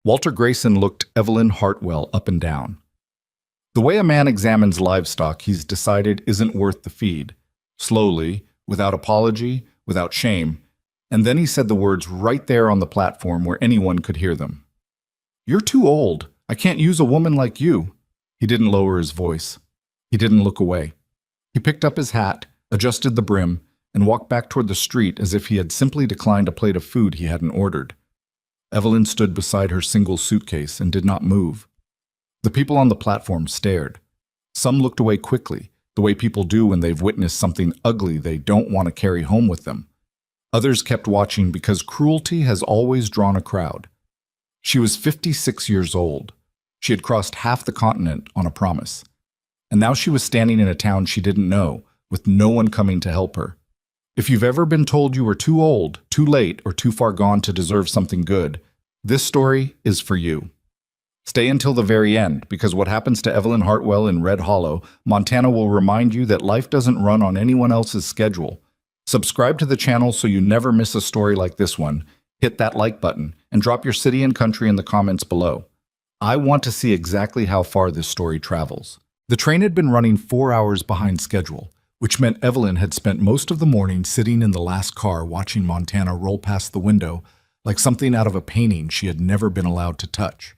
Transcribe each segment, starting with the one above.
Walter Grayson looked Evelyn Hartwell up and down. The way a man examines livestock he's decided isn't worth the feed. Slowly, without apology, without shame, and then he said the words right there on the platform where anyone could hear them. "You're too old. I can't use a woman like you." He didn't lower his voice. He didn't look away. He picked up his hat, adjusted the brim, and walked back toward the street as if he had simply declined a plate of food he hadn't ordered. Evelyn stood beside her single suitcase and did not move. The people on the platform stared. Some looked away quickly, the way people do when they've witnessed something ugly they don't want to carry home with them. Others kept watching because cruelty has always drawn a crowd. She was 56 years old. She had crossed half the continent on a promise. And now she was standing in a town she didn't know, with no one coming to help her. If you've ever been told you were too old, too late, or too far gone to deserve something good, this story is for you. Stay until the very end, because what happens to Evelyn Hartwell in Red Hollow, Montana will remind you that life doesn't run on anyone else's schedule. Subscribe to the channel so you never miss a story like this one. Hit that like button, and drop your city and country in the comments below. I want to see exactly how far this story travels. The train had been running 4 hours behind schedule, which meant Evelyn had spent most of the morning sitting in the last car watching Montana roll past the window like something out of a painting she had never been allowed to touch.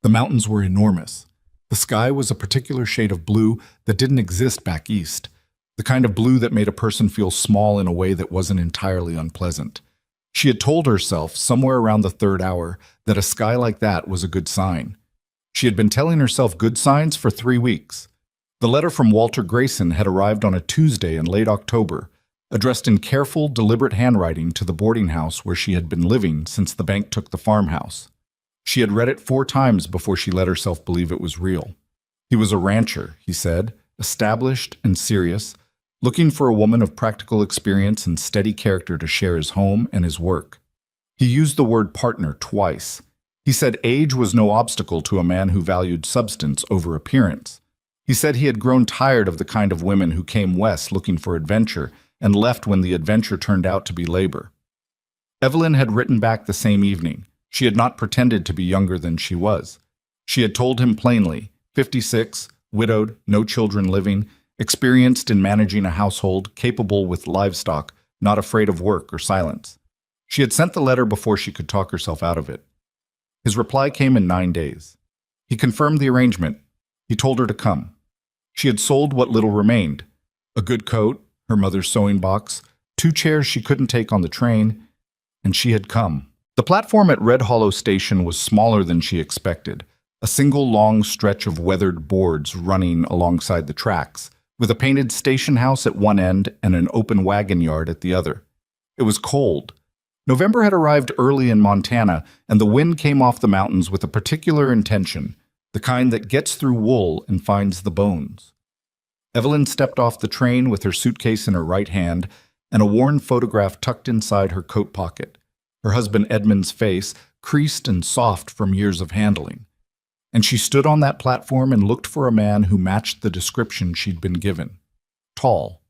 The mountains were enormous. The sky was a particular shade of blue that didn't exist back east, the kind of blue that made a person feel small in a way that wasn't entirely unpleasant. She had told herself, somewhere around the third hour, that a sky like that was a good sign. She had been telling herself good signs for 3 weeks. The letter from Walter Grayson had arrived on a Tuesday in late October, addressed in careful, deliberate handwriting to the boarding house where she had been living since the bank took the farmhouse. She had read it 4 times before she let herself believe it was real. He was a rancher, he said, established and serious, looking for a woman of practical experience and steady character to share his home and his work. He used the word partner twice. He said age was no obstacle to a man who valued substance over appearance. He said he had grown tired of the kind of women who came west looking for adventure and left when the adventure turned out to be labor. Evelyn had written back the same evening. She had not pretended to be younger than she was. She had told him plainly, 56, widowed, no children living, experienced in managing a household, capable with livestock, not afraid of work or silence. She had sent the letter before she could talk herself out of it. His reply came in 9 days. He confirmed the arrangement. He told her to come. She had sold what little remained: a good coat, her mother's sewing box, 2 chairs she couldn't take on the train, and she had come. The platform at Red Hollow Station was smaller than she expected, a single long stretch of weathered boards running alongside the tracks, with a painted station house at one end and an open wagon yard at the other. It was cold. November had arrived early in Montana, and the wind came off the mountains with a particular intention, the kind that gets through wool and finds the bones. Evelyn stepped off the train with her suitcase in her right hand and a worn photograph tucked inside her coat pocket, her husband Edmund's face creased and soft from years of handling. And she stood on that platform and looked for a man who matched the description she'd been given. Tall,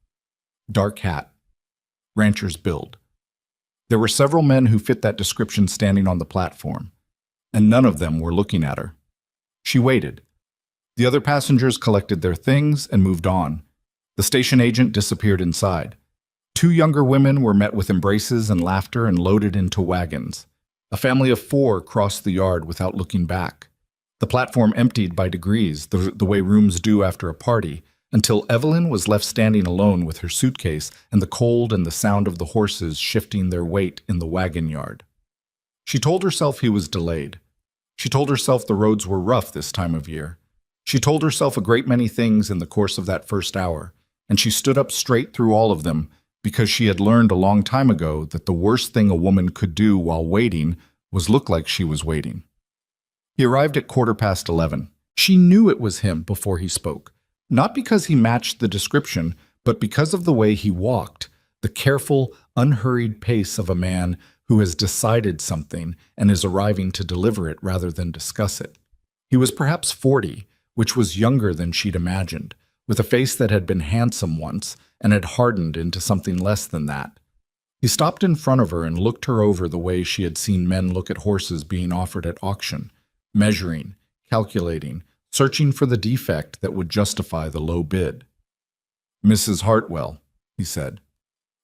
dark hat, rancher's build. There were several men who fit that description standing on the platform, and none of them were looking at her. She waited. The other passengers collected their things and moved on. The station agent disappeared inside. 2 younger women were met with embraces and laughter and loaded into wagons. A family of 4 crossed the yard without looking back. The platform emptied by degrees, the way rooms do after a party, until Evelyn was left standing alone with her suitcase and the cold and the sound of the horses shifting their weight in the wagon yard. She told herself he was delayed. She told herself the roads were rough this time of year. She told herself a great many things in the course of that first hour, and she stood up straight through all of them because she had learned a long time ago that the worst thing a woman could do while waiting was look like she was waiting. He arrived at 11:15. She knew it was him before he spoke, not because he matched the description, but because of the way he walked, the careful, unhurried pace of a man who has decided something and is arriving to deliver it rather than discuss it. He was perhaps 40, which was younger than she'd imagined, with a face that had been handsome once and had hardened into something less than that. He stopped in front of her and looked her over the way she had seen men look at horses being offered at auction, measuring, calculating, searching for the defect that would justify the low bid. "Mrs. Hartwell," he said.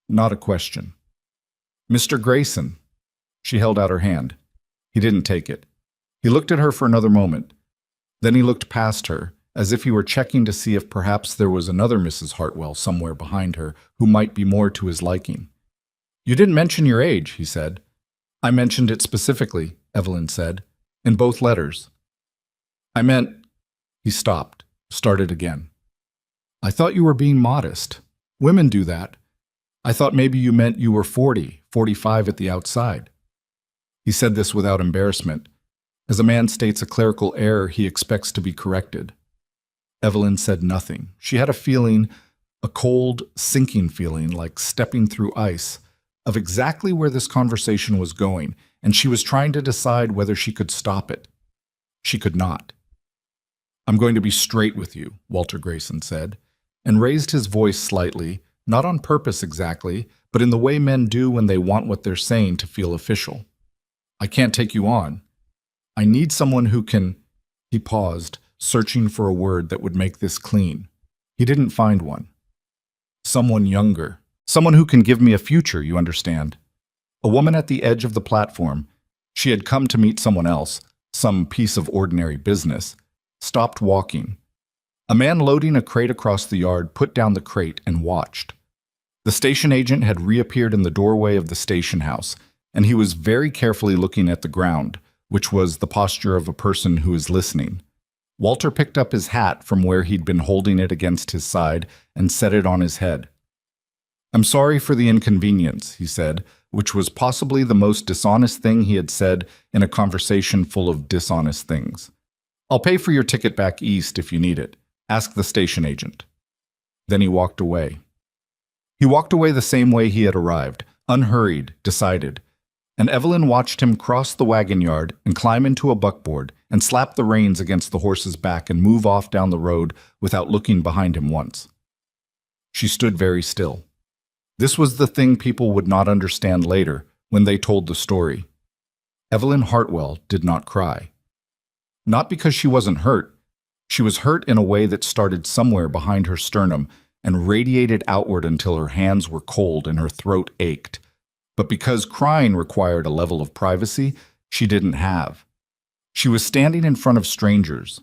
Not a question. "Mr. Grayson." She held out her hand. He didn't take it. He looked at her for another moment. Then he looked past her, as if he were checking to see if perhaps there was another Mrs. Hartwell somewhere behind her who might be more to his liking. "You didn't mention your age," he said. "I mentioned it specifically," Evelyn said, "in both letters." "I meant—" He stopped, started again. "I thought you were being modest. Women do that. I thought maybe you meant you were 40, 45 at the outside." He said this without embarrassment. As a man states a clerical error, he expects to be corrected. Evelyn said nothing. She had a feeling, a cold, sinking feeling, like stepping through ice, of exactly where this conversation was going, and she was trying to decide whether she could stop it. She could not. "I'm going to be straight with you," Walter Grayson said, and raised his voice slightly, not on purpose exactly, but in the way men do when they want what they're saying to feel official. "I can't take you on. I need someone who can—" He paused, searching for a word that would make this clean. He didn't find one. "Someone younger. Someone who can give me a future, you understand." A woman at the edge of the platform, she had come to meet someone else, some piece of ordinary business, stopped walking. A man loading a crate across the yard put down the crate and watched. The station agent had reappeared in the doorway of the station house, and he was very carefully looking at the ground, which was the posture of a person who is listening. Walter picked up his hat from where he'd been holding it against his side and set it on his head. "I'm sorry for the inconvenience," he said, which was possibly the most dishonest thing he had said in a conversation full of dishonest things. "I'll pay for your ticket back east if you need it. Ask the station agent." Then he walked away. He walked away the same way he had arrived, unhurried, decided. And Evelyn watched him cross the wagon yard and climb into a buckboard and slap the reins against the horse's back and move off down the road without looking behind him once. She stood very still. This was the thing people would not understand later when they told the story. Evelyn Hartwell did not cry. Not because she wasn't hurt. She was hurt in a way that started somewhere behind her sternum and radiated outward until her hands were cold and her throat ached. But because crying required a level of privacy she didn't have. She was standing in front of strangers.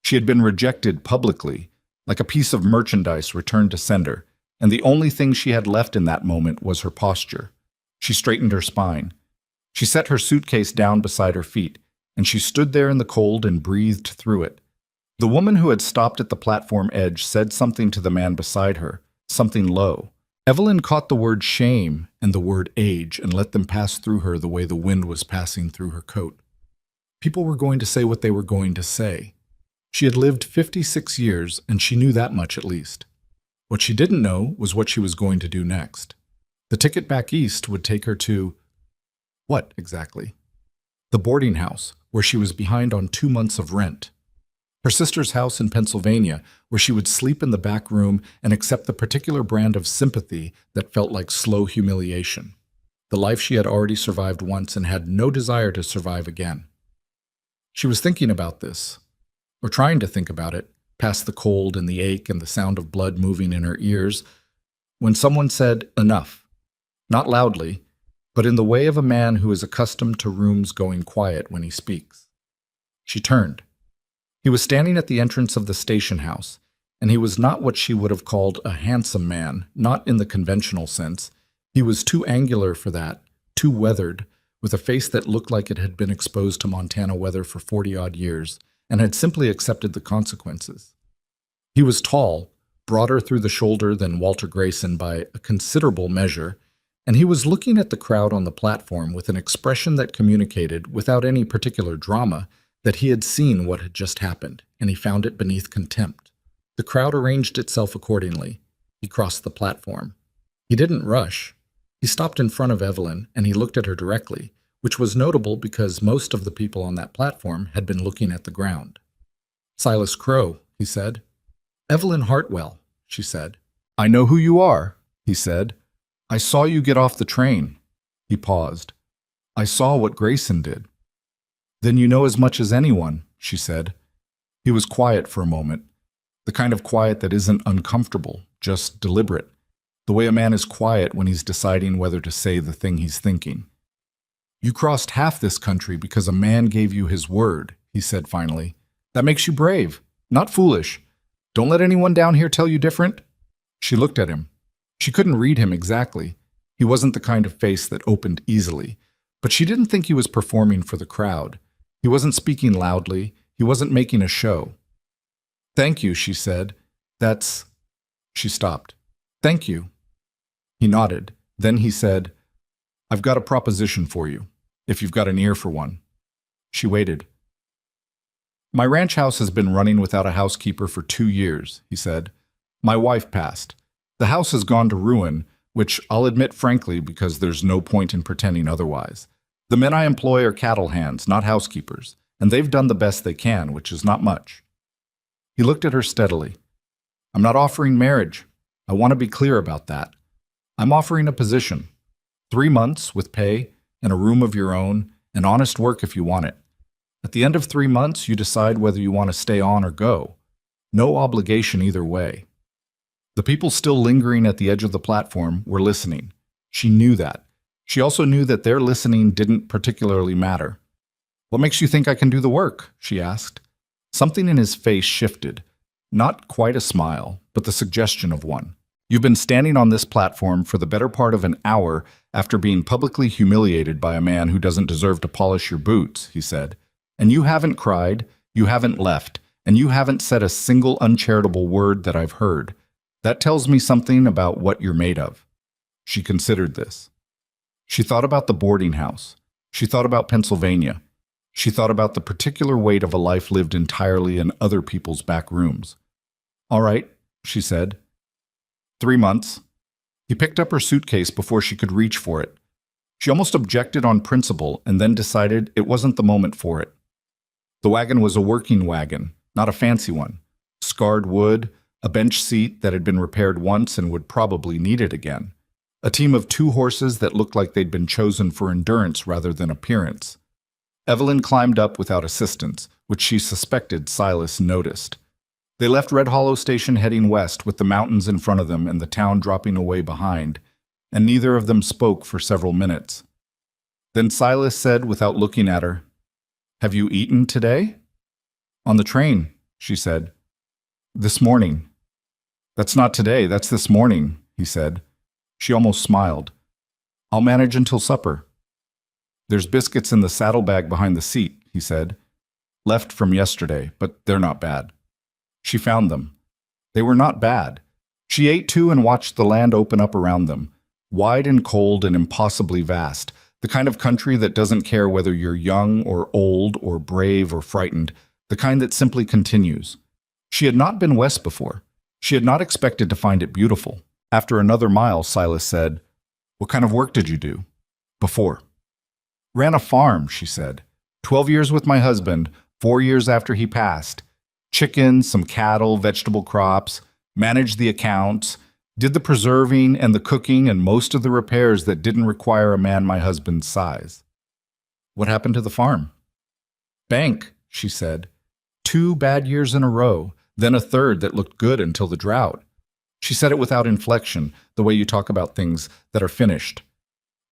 She had been rejected publicly, like a piece of merchandise returned to sender, and the only thing she had left in that moment was her posture. She straightened her spine. She set her suitcase down beside her feet, and she stood there in the cold and breathed through it. The woman who had stopped at the platform edge said something to the man beside her, something low. Evelyn caught the word shame and the word age and let them pass through her the way the wind was passing through her coat. People were going to say what they were going to say. She had lived 56 years, and she knew that much at least. What she didn't know was what she was going to do next. The ticket back east would take her to— what exactly? The boarding house, where she was behind on 2 months of rent. Her sister's house in Pennsylvania, where she would sleep in the back room and accept the particular brand of sympathy that felt like slow humiliation. The life she had already survived once and had no desire to survive again. She was thinking about this, or trying to think about it, past the cold and the ache and the sound of blood moving in her ears, when someone said, "Enough." Not loudly, but in the way of a man who is accustomed to rooms going quiet when he speaks. She turned. He was standing at the entrance of the station house, and he was not what she would have called a handsome man, not in the conventional sense. He was too angular for that, too weathered, with a face that looked like it had been exposed to Montana weather for 40-odd years, and had simply accepted the consequences. He was tall, broader through the shoulder than Walter Grayson by a considerable measure, and he was looking at the crowd on the platform with an expression that communicated, without any particular drama, that he had seen what had just happened, and he found it beneath contempt. The crowd arranged itself accordingly. He crossed the platform. He didn't rush. He stopped in front of Evelyn, and he looked at her directly, which was notable because most of the people on that platform had been looking at the ground. "Silas Crow," he said. "Evelyn Hartwell," she said. "I know who you are," he said. I saw you get off the train. He paused. I saw what Grayson did. Then you know as much as anyone, she said. He was quiet for a moment, the kind of quiet that isn't uncomfortable, just deliberate, the way a man is quiet when he's deciding whether to say the thing he's thinking. You crossed half this country because a man gave you his word, he said finally. That makes you brave, not foolish. Don't let anyone down here tell you different. She looked at him. She couldn't read him exactly. He wasn't the kind of face that opened easily, but she didn't think he was performing for the crowd. He wasn't speaking loudly. He wasn't making a show. Thank you, she said. That's... She stopped. Thank you. He nodded. Then he said, I've got a proposition for you, if you've got an ear for one. She waited. My ranch house has been running without a housekeeper for 2 years, he said. My wife passed. The house has gone to ruin, which I'll admit frankly because there's no point in pretending otherwise. The men I employ are cattle hands, not housekeepers, and they've done the best they can, which is not much. He looked at her steadily. I'm not offering marriage. I want to be clear about that. I'm offering a position. 3 months with pay and a room of your own and honest work if you want it. At the end of 3 months, you decide whether you want to stay on or go. No obligation either way. The people still lingering at the edge of the platform were listening. She knew that. She also knew that their listening didn't particularly matter. What makes you think I can do the work? She asked. Something in his face shifted. Not quite a smile, but the suggestion of one. You've been standing on this platform for the better part of an hour after being publicly humiliated by a man who doesn't deserve to polish your boots, he said. And you haven't cried, you haven't left, and you haven't said a single uncharitable word that I've heard. That tells me something about what you're made of. She considered this. She thought about the boarding house. She thought about Pennsylvania. She thought about the particular weight of a life lived entirely in other people's back rooms. All right, she said. 3 months. He picked up her suitcase before she could reach for it. She almost objected on principle and then decided it wasn't the moment for it. The wagon was a working wagon, not a fancy one. Scarred wood, a bench seat that had been repaired once and would probably need it again. A team of 2 horses that looked like they'd been chosen for endurance rather than appearance. Evelyn climbed up without assistance, which she suspected Silas noticed. They left Red Hollow Station heading west with the mountains in front of them and the town dropping away behind, and neither of them spoke for several minutes. Then Silas said without looking at her, Have you eaten today? On the train, she said. This morning. That's not today, that's this morning, he said. She almost smiled. I'll manage until supper. There's biscuits in the saddlebag behind the seat, he said. Left from yesterday, but they're not bad. She found them. They were not bad. She ate too and watched the land open up around them, wide and cold and impossibly vast, the kind of country that doesn't care whether you're young or old or brave or frightened, the kind that simply continues. She had not been west before. She had not expected to find it beautiful. After another mile, Silas said, What kind of work did you do? Before. Ran a farm, she said. 12 years with my husband, 4 years after he passed. Chickens, some cattle, vegetable crops, managed the accounts, did the preserving and the cooking and most of the repairs that didn't require a man my husband's size. What happened to the farm? Bank, she said. 2 bad years in a row, then a third that looked good until the drought. She said it without inflection, the way you talk about things that are finished.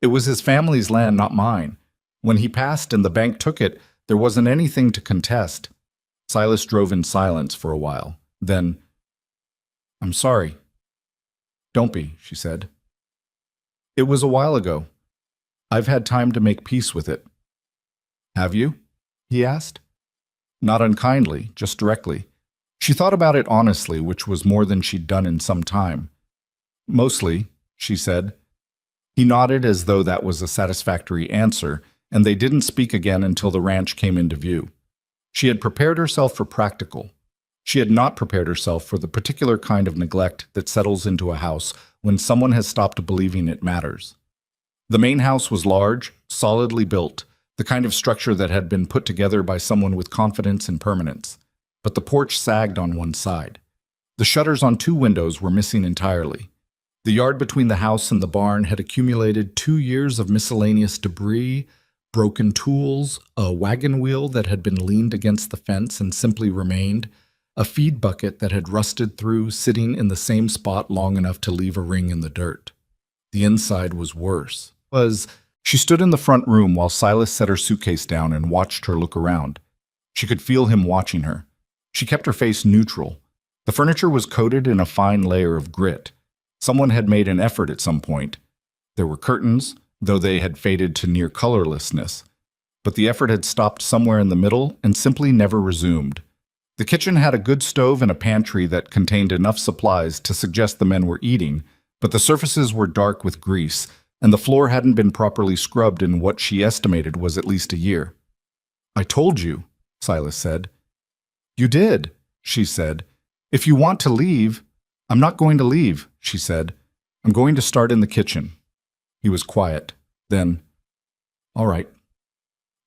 It was his family's land, not mine. When he passed and the bank took it, there wasn't anything to contest. Silas drove in silence for a while. Then, I'm sorry. Don't be, she said. It was a while ago. I've had time to make peace with it. Have you? He asked. Not unkindly, just directly. She thought about it honestly, which was more than she'd done in some time. Mostly, she said. He nodded as though that was a satisfactory answer, and they didn't speak again until the ranch came into view. She had prepared herself for practical. She had not prepared herself for the particular kind of neglect that settles into a house when someone has stopped believing it matters. The main house was large, solidly built, the kind of structure that had been put together by someone with confidence and permanence. But the porch sagged on one side. The shutters on 2 windows were missing entirely. The yard between the house and the barn had accumulated 2 years of miscellaneous debris, broken tools, a wagon wheel that had been leaned against the fence and simply remained, a feed bucket that had rusted through, sitting in the same spot long enough to leave a ring in the dirt. The inside was worse. She stood in the front room while Silas set her suitcase down and watched her look around. She could feel him watching her. She kept her face neutral. The furniture was coated in a fine layer of grit. Someone had made an effort at some point. There were curtains, though they had faded to near colorlessness. But the effort had stopped somewhere in the middle and simply never resumed. The kitchen had a good stove and a pantry that contained enough supplies to suggest the men were eating, but the surfaces were dark with grease, and the floor hadn't been properly scrubbed in what she estimated was at least a year. "I told you," Silas said. "You did," she said. "If you want to leave—" "I'm not going to leave," she said. "I'm going to start in the kitchen." He was quiet. Then, "All right.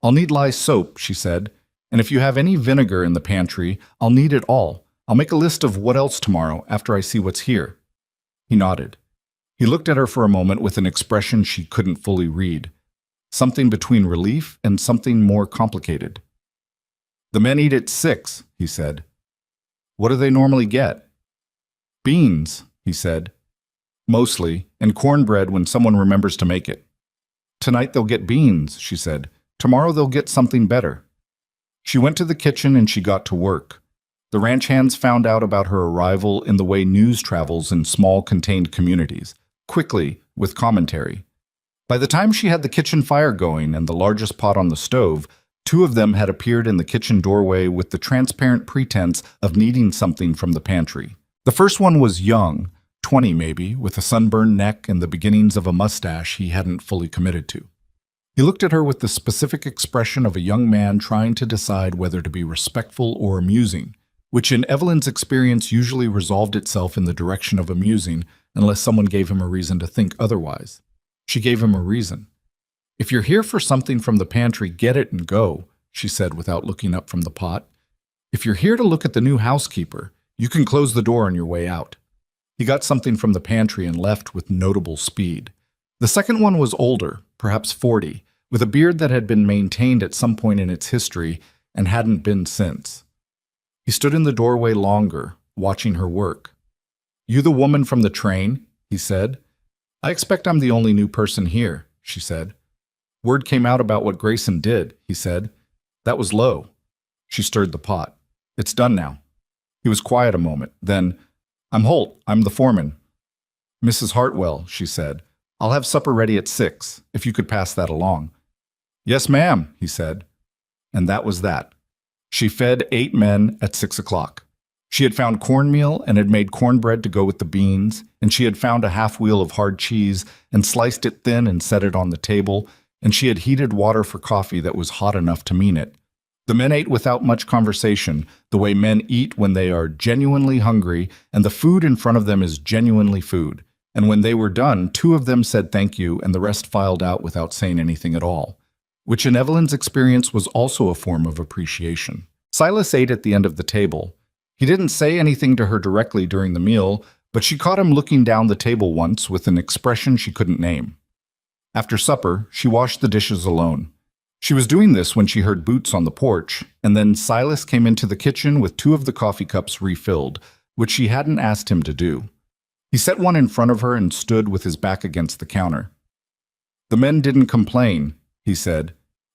I'll need lye soap," she said. "And if you have any vinegar in the pantry, I'll need it all. I'll make a list of what else tomorrow after I see what's here." He nodded. He looked at her for a moment with an expression she couldn't fully read. Something between relief and something more complicated. "The men eat at 6, he said. "What do they normally get?" "Beans," he said. "Mostly, and cornbread when someone remembers to make it." "Tonight they'll get beans," she said. "Tomorrow they'll get something better." She went to the kitchen and she got to work. The ranch hands found out about her arrival in the way news travels in small contained communities, quickly, with commentary. By the time she had the kitchen fire going and the largest pot on the stove, 2 of them had appeared in the kitchen doorway with the transparent pretense of needing something from the pantry. The first one was young, 20 maybe, with a sunburned neck and the beginnings of a mustache he hadn't fully committed to. He looked at her with the specific expression of a young man trying to decide whether to be respectful or amusing, which in Evelyn's experience usually resolved itself in the direction of amusing unless someone gave him a reason to think otherwise. She gave him a reason. "If you're here for something from the pantry, get it and go," she said without looking up from the pot. "If you're here to look at the new housekeeper, you can close the door on your way out." He got something from the pantry and left with notable speed. The second one was older, perhaps 40, with a beard that had been maintained at some point in its history and hadn't been since. He stood in the doorway longer, watching her work. "You the woman from the train?" he said. "I expect I'm the only new person here," she said. "Word came out about what Grayson did," he said. "That was low." She stirred the pot. "It's done now." He was quiet a moment. Then, "I'm Holt. I'm the foreman." "Mrs. Hartwell," she said. "I'll have supper ready at 6, if you could pass that along." "Yes, ma'am," he said. And that was that. She fed 8 men at 6 o'clock. She had found cornmeal and had made cornbread to go with the beans, and she had found a half-wheel of hard cheese and sliced it thin and set it on the table, and she had heated water for coffee that was hot enough to mean it. The men ate without much conversation, the way men eat when they are genuinely hungry and the food in front of them is genuinely food. And when they were done, 2 of them said thank you and the rest filed out without saying anything at all, which in Evelyn's experience was also a form of appreciation. Silas ate at the end of the table. He didn't say anything to her directly during the meal, but she caught him looking down the table once with an expression she couldn't name. After supper, she washed the dishes alone. She was doing this when she heard boots on the porch, and then Silas came into the kitchen with 2 of the coffee cups refilled, which she hadn't asked him to do. He set one in front of her and stood with his back against the counter. "The men didn't complain," he said.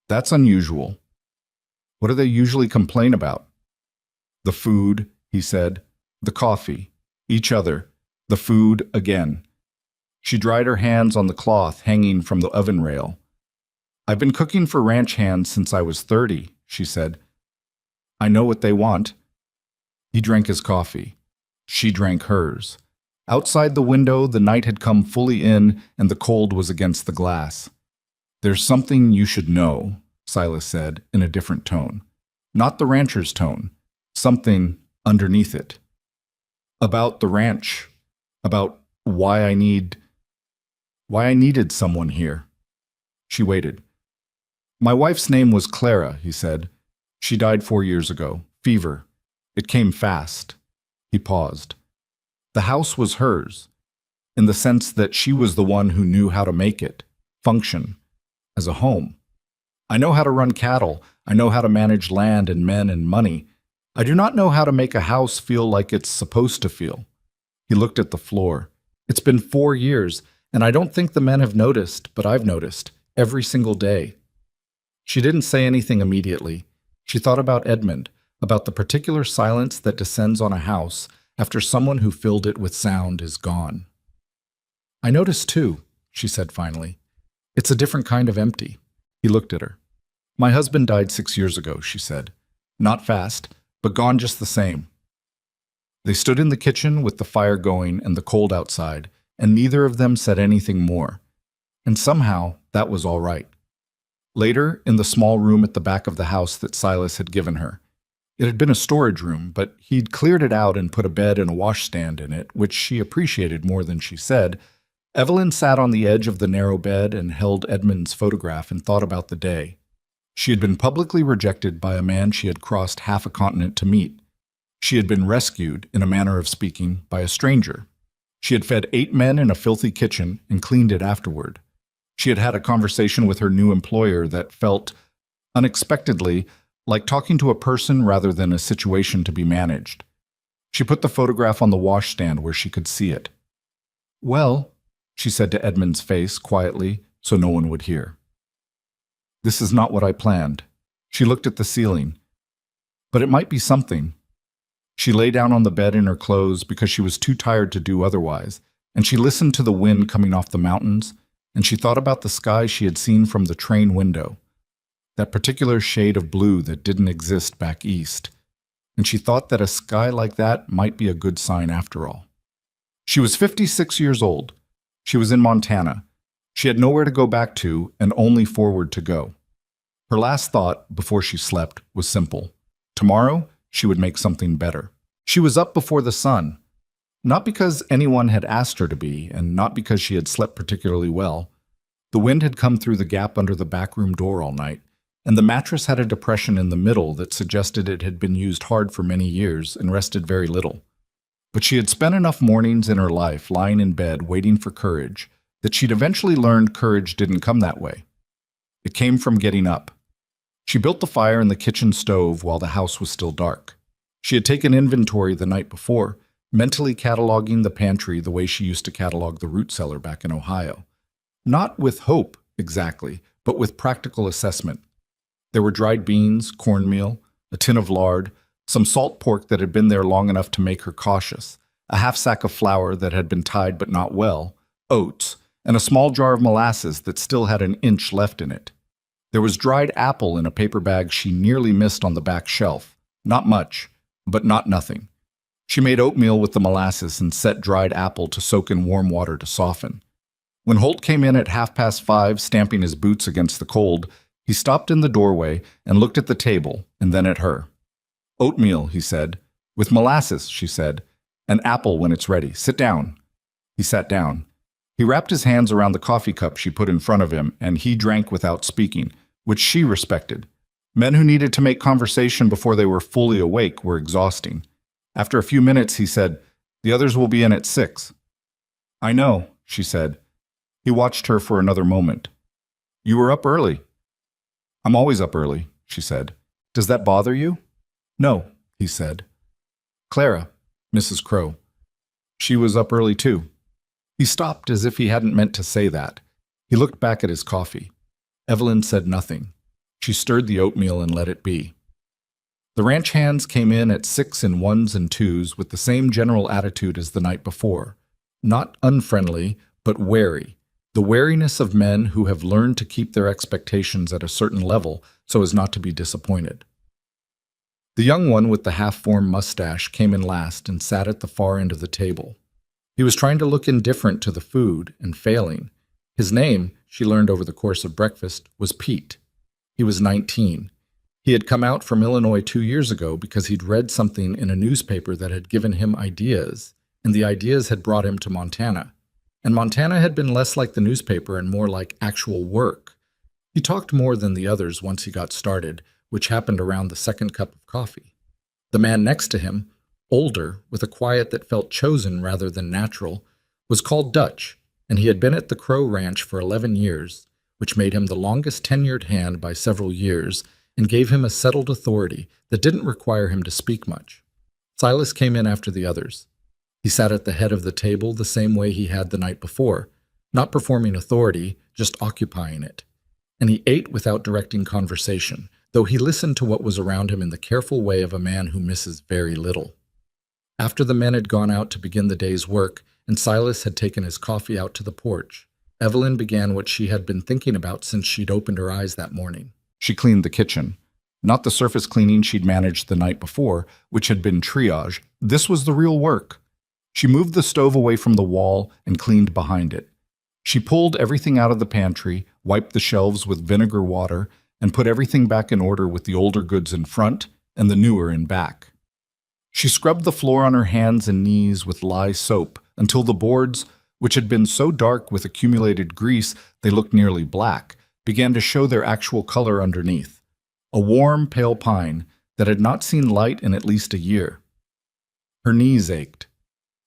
"That's unusual." "What do they usually complain about?" "The food," he said. "The coffee. Each other. The food again." She dried her hands on the cloth hanging from the oven rail. "I've been cooking for ranch hands since I was 30, she said. "I know what they want." He drank his coffee. She drank hers. Outside the window, the night had come fully in, and the cold was against the glass. "There's something you should know," Silas said in a different tone. Not the rancher's tone. Something underneath it. "About the ranch. About why I needed someone here." She waited. "My wife's name was Clara," he said. "She died 4 years ago. Fever. It came fast." He paused. "The house was hers. in the sense that she was the one who knew how to make it function as a home. I know how to run cattle. I know how to manage land and men and money. I do not know how to make a house feel like it's supposed to feel. He looked at the floor. It's been 4 years, and I don't think the men have noticed, but I've noticed, every single day. She didn't say anything immediately. She thought about Edmund, about the particular silence that descends on a house after someone who filled it with sound is gone. I noticed too, she said finally. It's a different kind of empty. He looked at her. My husband died 6 years ago, she said. Not fast, but gone just the same. They stood in the kitchen with the fire going and the cold outside, and neither of them said anything more. And somehow, that was all right. Later, in the small room at the back of the house that Silas had given her. It had been a storage room, but he'd cleared it out and put a bed and a washstand in it, which she appreciated more than she said. Evelyn sat on the edge of the narrow bed and held Edmund's photograph and thought about the day. She had been publicly rejected by a man she had crossed half a continent to meet. She had been rescued, in a manner of speaking, by a stranger. She had fed 8 men in a filthy kitchen and cleaned it afterward. She had had a conversation with her new employer that felt, unexpectedly, like talking to a person rather than a situation to be managed. She put the photograph on the washstand where she could see it. Well, she said to Edmund's face quietly so no one would hear. This is not what I planned. She looked at the ceiling. But it might be something. She lay down on the bed in her clothes because she was too tired to do otherwise, and she listened to the wind coming off the mountains, and she thought about the sky she had seen from the train window, that particular shade of blue that didn't exist back east, and she thought that a sky like that might be a good sign after all. She was 56 years old. She was in Montana. She had nowhere to go back to and only forward to go. Her last thought, before she slept, was simple. Tomorrow, she would make something better. She was up before the sun, not because anyone had asked her to be, and not because she had slept particularly well. The wind had come through the gap under the back room door all night, and the mattress had a depression in the middle that suggested it had been used hard for many years and rested very little. But she had spent enough mornings in her life lying in bed waiting for courage that she'd eventually learned courage didn't come that way. It came from getting up. She built the fire in the kitchen stove while the house was still dark. She had taken inventory the night before, mentally cataloging the pantry the way she used to catalog the root cellar back in Ohio. Not with hope, exactly, but with practical assessment. There were dried beans, cornmeal, a tin of lard, some salt pork that had been there long enough to make her cautious, a half sack of flour that had been tied but not well, oats, and a small jar of molasses that still had an inch left in it. There was dried apple in a paper bag she nearly missed on the back shelf. Not much, but not nothing. She made oatmeal with the molasses and set dried apple to soak in warm water to soften. When Holt came in at 5:30, stamping his boots against the cold, he stopped in the doorway and looked at the table and then at her. Oatmeal, he said. With molasses, she said. An apple when it's ready. Sit down. He sat down. He wrapped his hands around the coffee cup she put in front of him, and he drank without speaking, which she respected. Men who needed to make conversation before they were fully awake were exhausting. After a few minutes, he said, "The others will be in at 6. "I know," she said. He watched her for another moment. "You were up early." "I'm always up early," she said. "Does that bother you?" "No," he said. "Clara, Mrs. Crow. She was up early too." He stopped as if he hadn't meant to say that. He looked back at his coffee. Evelyn said nothing. She stirred the oatmeal and let it be. The ranch hands came in at 6 in 1s and 2s with the same general attitude as the night before. Not unfriendly, but wary. The wariness of men who have learned to keep their expectations at a certain level so as not to be disappointed. The young one with the half-formed mustache came in last and sat at the far end of the table. He was trying to look indifferent to the food and failing. His name, she learned over the course of breakfast, was Pete. He was 19. He had come out from Illinois 2 years ago because he'd read something in a newspaper that had given him ideas, and the ideas had brought him to Montana. And Montana had been less like the newspaper and more like actual work. He talked more than the others once he got started, which happened around the second cup of coffee. The man next to him, older, with a quiet that felt chosen rather than natural, was called Dutch, and he had been at the Crow Ranch for 11 years, which made him the longest tenured hand by several years and gave him a settled authority that didn't require him to speak much. Silas came in after the others. He sat at the head of the table the same way he had the night before, not performing authority, just occupying it. And he ate without directing conversation, though he listened to what was around him in the careful way of a man who misses very little. After the men had gone out to begin the day's work, and Silas had taken his coffee out to the porch, Evelyn began what she had been thinking about since she'd opened her eyes that morning. She cleaned the kitchen. Not the surface cleaning she'd managed the night before, which had been triage. This was the real work. She moved the stove away from the wall and cleaned behind it. She pulled everything out of the pantry, wiped the shelves with vinegar water, and put everything back in order with the older goods in front and the newer in back. She scrubbed the floor on her hands and knees with lye soap until the boards, which had been so dark with accumulated grease they looked nearly black, began to show their actual color underneath. A warm, pale pine that had not seen light in at least a year. Her knees ached.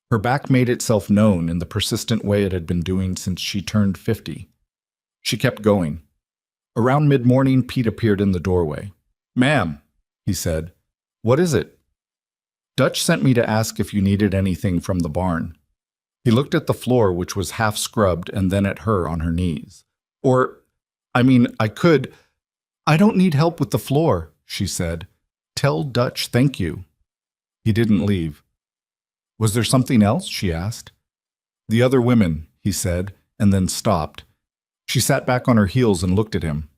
Her back made itself known in the persistent way it had been doing since she turned 50. She kept going. Around mid-morning, Pete appeared in the doorway. "Ma'am," he said, "what is it?" "Dutch sent me to ask if you needed anything from the barn." He looked at the floor, which was half scrubbed, and then at her on her knees. I don't need help with the floor," she said. "Tell Dutch thank you." He didn't leave. "Was there something else?" she asked. "The other women," he said, and then stopped. She sat back on her heels and looked at him.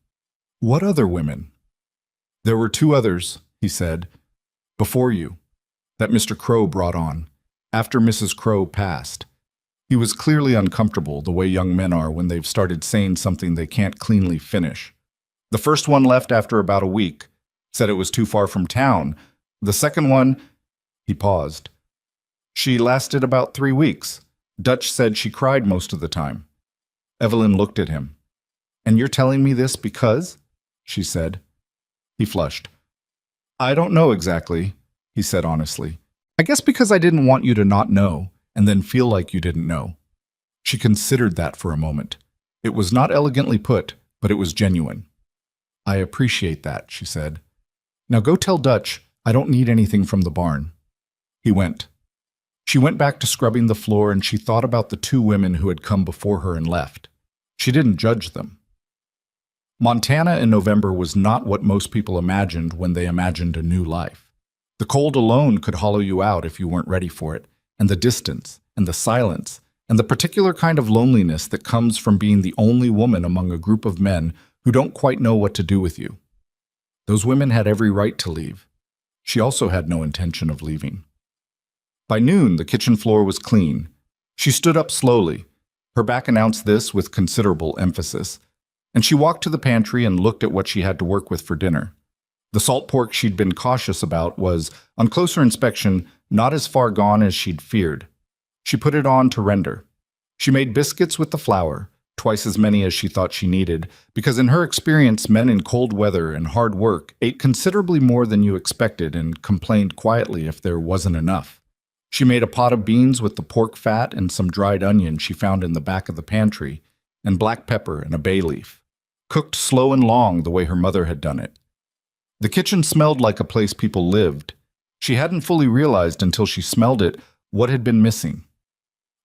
"What other women?" "There were 2 others," he said, "before you, that Mr. Crow brought on, after Mrs. Crow passed." He was clearly uncomfortable, the way young men are when they've started saying something they can't cleanly finish. "The first one left after about a week, said it was too far from town. The second one," he paused. "She lasted about 3 weeks. Dutch said she cried most of the time." Evelyn looked at him. "And you're telling me this because?" she said. He flushed. "I don't know exactly," he said honestly. "I guess because I didn't want you to not know, and then feel like you didn't know." She considered that for a moment. It was not elegantly put, but it was genuine. "I appreciate that," she said. "Now go tell Dutch I don't need anything from the barn." He went. She went back to scrubbing the floor, and she thought about the 2 women who had come before her and left. She didn't judge them. Montana in November was not what most people imagined when they imagined a new life. The cold alone could hollow you out if you weren't ready for it, and the distance, and the silence, and the particular kind of loneliness that comes from being the only woman among a group of men who don't quite know what to do with you. Those women had every right to leave. She also had no intention of leaving. By noon, the kitchen floor was clean. She stood up slowly. Her back announced this with considerable emphasis, and she walked to the pantry and looked at what she had to work with for dinner. The salt pork she'd been cautious about was, on closer inspection, not as far gone as she'd feared. She put it on to render. She made biscuits with the flour, twice as many as she thought she needed, because in her experience, men in cold weather and hard work ate considerably more than you expected and complained quietly if there wasn't enough. She made a pot of beans with the pork fat and some dried onion she found in the back of the pantry, and black pepper and a bay leaf, cooked slow and long the way her mother had done it. The kitchen smelled like a place people lived. She hadn't fully realized until she smelled it what had been missing.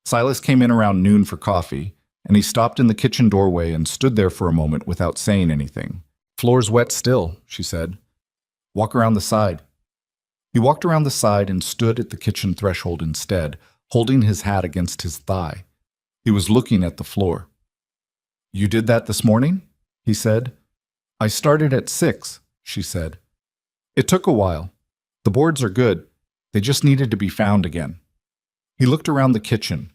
Silas came in around noon for coffee, and he stopped in the kitchen doorway and stood there for a moment without saying anything. "Floor's wet still," she said. "Walk around the side." He walked around the side and stood at the kitchen threshold instead, holding his hat against his thigh. He was looking at the floor. "You did that this morning?" he said. "I started at 6, she said. "It took a while. The boards are good. They just needed to be found again." He looked around the kitchen,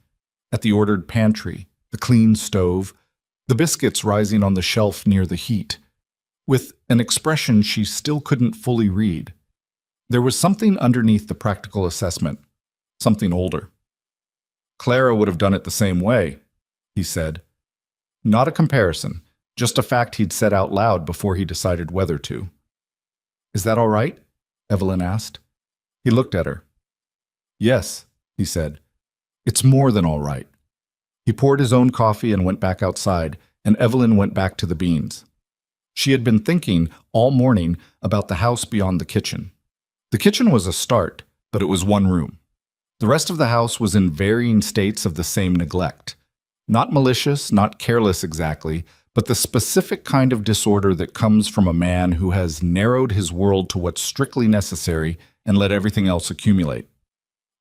at the ordered pantry, the clean stove, the biscuits rising on the shelf near the heat, with an expression she still couldn't fully read. There was something underneath the practical assessment, something older. "Clara would have done it the same way," he said. Not a comparison, just a fact he'd said out loud before he decided whether to. "Is that all right?" Evelyn asked. He looked at her. "Yes," he said. "It's more than all right." He poured his own coffee and went back outside, and Evelyn went back to the beans. She had been thinking all morning about the house beyond the kitchen. The kitchen was a start, but it was one room. The rest of the house was in varying states of the same neglect. Not malicious, not careless exactly, but the specific kind of disorder that comes from a man who has narrowed his world to what's strictly necessary and let everything else accumulate.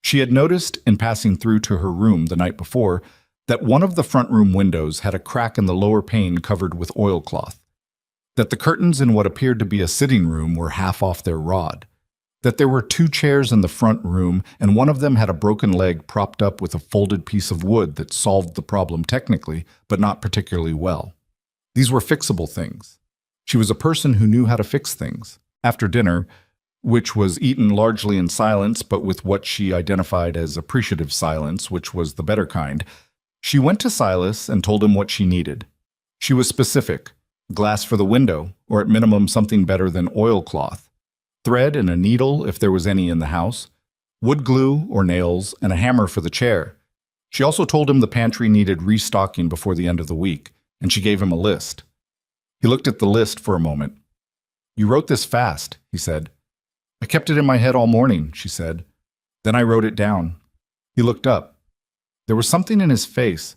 She had noticed, in passing through to her room the night before, that one of the front room windows had a crack in the lower pane covered with oilcloth, that the curtains in what appeared to be a sitting room were half off their rod, that there were 2 chairs in the front room and one of them had a broken leg propped up with a folded piece of wood that solved the problem technically, but not particularly well. These were fixable things. She was a person who knew how to fix things. After dinner, which was eaten largely in silence, but with what she identified as appreciative silence, which was the better kind, she went to Silas and told him what she needed. She was specific: glass for the window, or at minimum something better than oilcloth, thread and a needle if there was any in the house, wood glue or nails, and a hammer for the chair. She also told him the pantry needed restocking before the end of the week, and she gave him a list. He looked at the list for a moment. "You wrote this fast," he said. "I kept it in my head all morning," she said. "Then I wrote it down." He looked up. There was something in his face,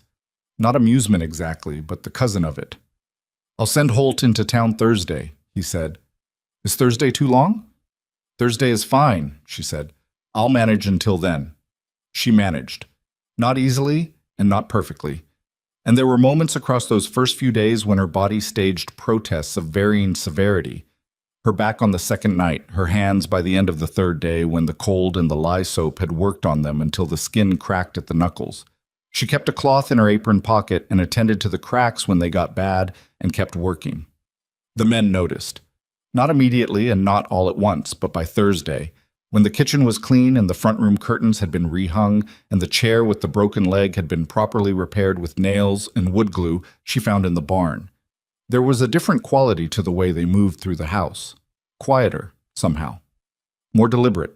not amusement exactly, but the cousin of it. "I'll send Holt into town Thursday," he said. "Is Thursday too long?" "Thursday is fine," she said. "I'll manage until then." She managed. Not easily and not perfectly. And there were moments across those first few days when her body staged protests of varying severity. Her back on the second night, her hands by the end of the third day when the cold and the lye soap had worked on them until the skin cracked at the knuckles. She kept a cloth in her apron pocket and attended to the cracks when they got bad and kept working. The men noticed. Not immediately and not all at once, but by Thursday, when the kitchen was clean and the front room curtains had been rehung and the chair with the broken leg had been properly repaired with nails and wood glue she found in the barn. There was a different quality to the way they moved through the house. Quieter, somehow. More deliberate.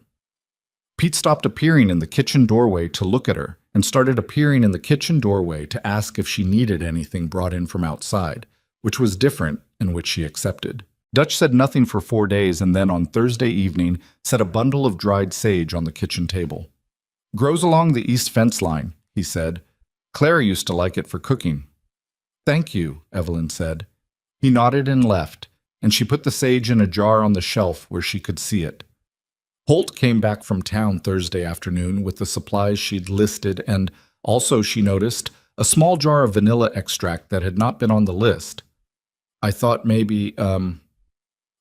Pete stopped appearing in the kitchen doorway to look at her and started appearing in the kitchen doorway to ask if she needed anything brought in from outside, which was different and which she accepted. Dutch said nothing for 4 days and then on Thursday evening set a bundle of dried sage on the kitchen table. "Grows along the east fence line," he said. "Claire used to like it for cooking." "Thank you," Evelyn said. He nodded and left, and she put the sage in a jar on the shelf where she could see it. Holt came back from town Thursday afternoon with the supplies she'd listed and, also she noticed, a small jar of vanilla extract that had not been on the list. "I thought maybe,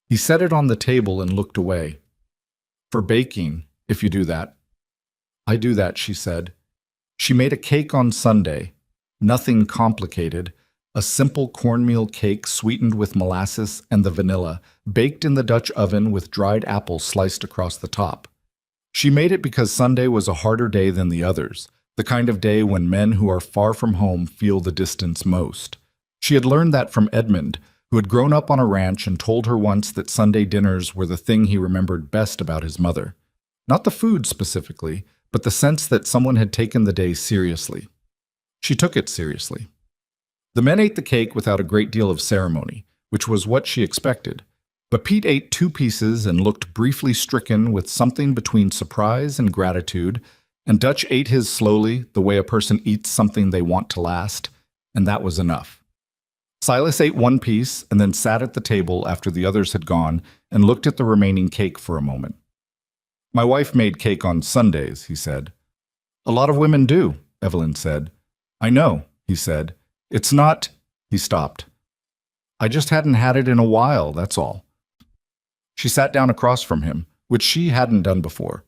He set it on the table and looked away. "For baking, if you do that." "I do that," she said. She made a cake on Sunday. Nothing complicated. A simple cornmeal cake sweetened with molasses and the vanilla, baked in the Dutch oven with dried apples sliced across the top. She made it because Sunday was a harder day than the others, the kind of day when men who are far from home feel the distance most. She had learned that from Edmund, who had grown up on a ranch and told her once that Sunday dinners were the thing he remembered best about his mother. Not the food specifically, but the sense that someone had taken the day seriously. She took it seriously. The men ate the cake without a great deal of ceremony, which was what she expected. But Pete ate 2 pieces and looked briefly stricken with something between surprise and gratitude, and Dutch ate his slowly, the way a person eats something they want to last, and that was enough. Silas ate 1 piece and then sat at the table after the others had gone and looked at the remaining cake for a moment. "My wife made cake on Sundays," he said. "A lot of women do," Evelyn said. "I know," he said. "It's not—" He stopped. "I just hadn't had it in a while, that's all." She sat down across from him, which she hadn't done before.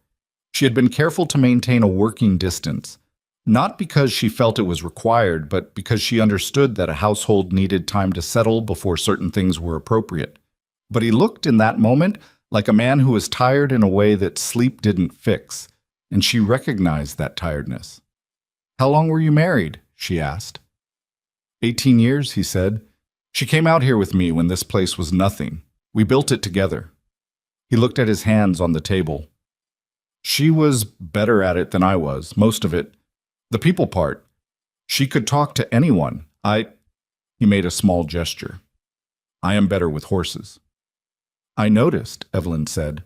She had been careful to maintain a working distance, not because she felt it was required, but because she understood that a household needed time to settle before certain things were appropriate. But he looked in that moment like a man who was tired in a way that sleep didn't fix, and she recognized that tiredness. "How long were you married?" she asked. 18 years, he said. "She came out here with me when this place was nothing. We built it together." He looked at his hands on the table. "She was better at it than I was, most of it. The people part. She could talk to anyone. He made a small gesture. I am better with horses. I noticed, Evelyn said.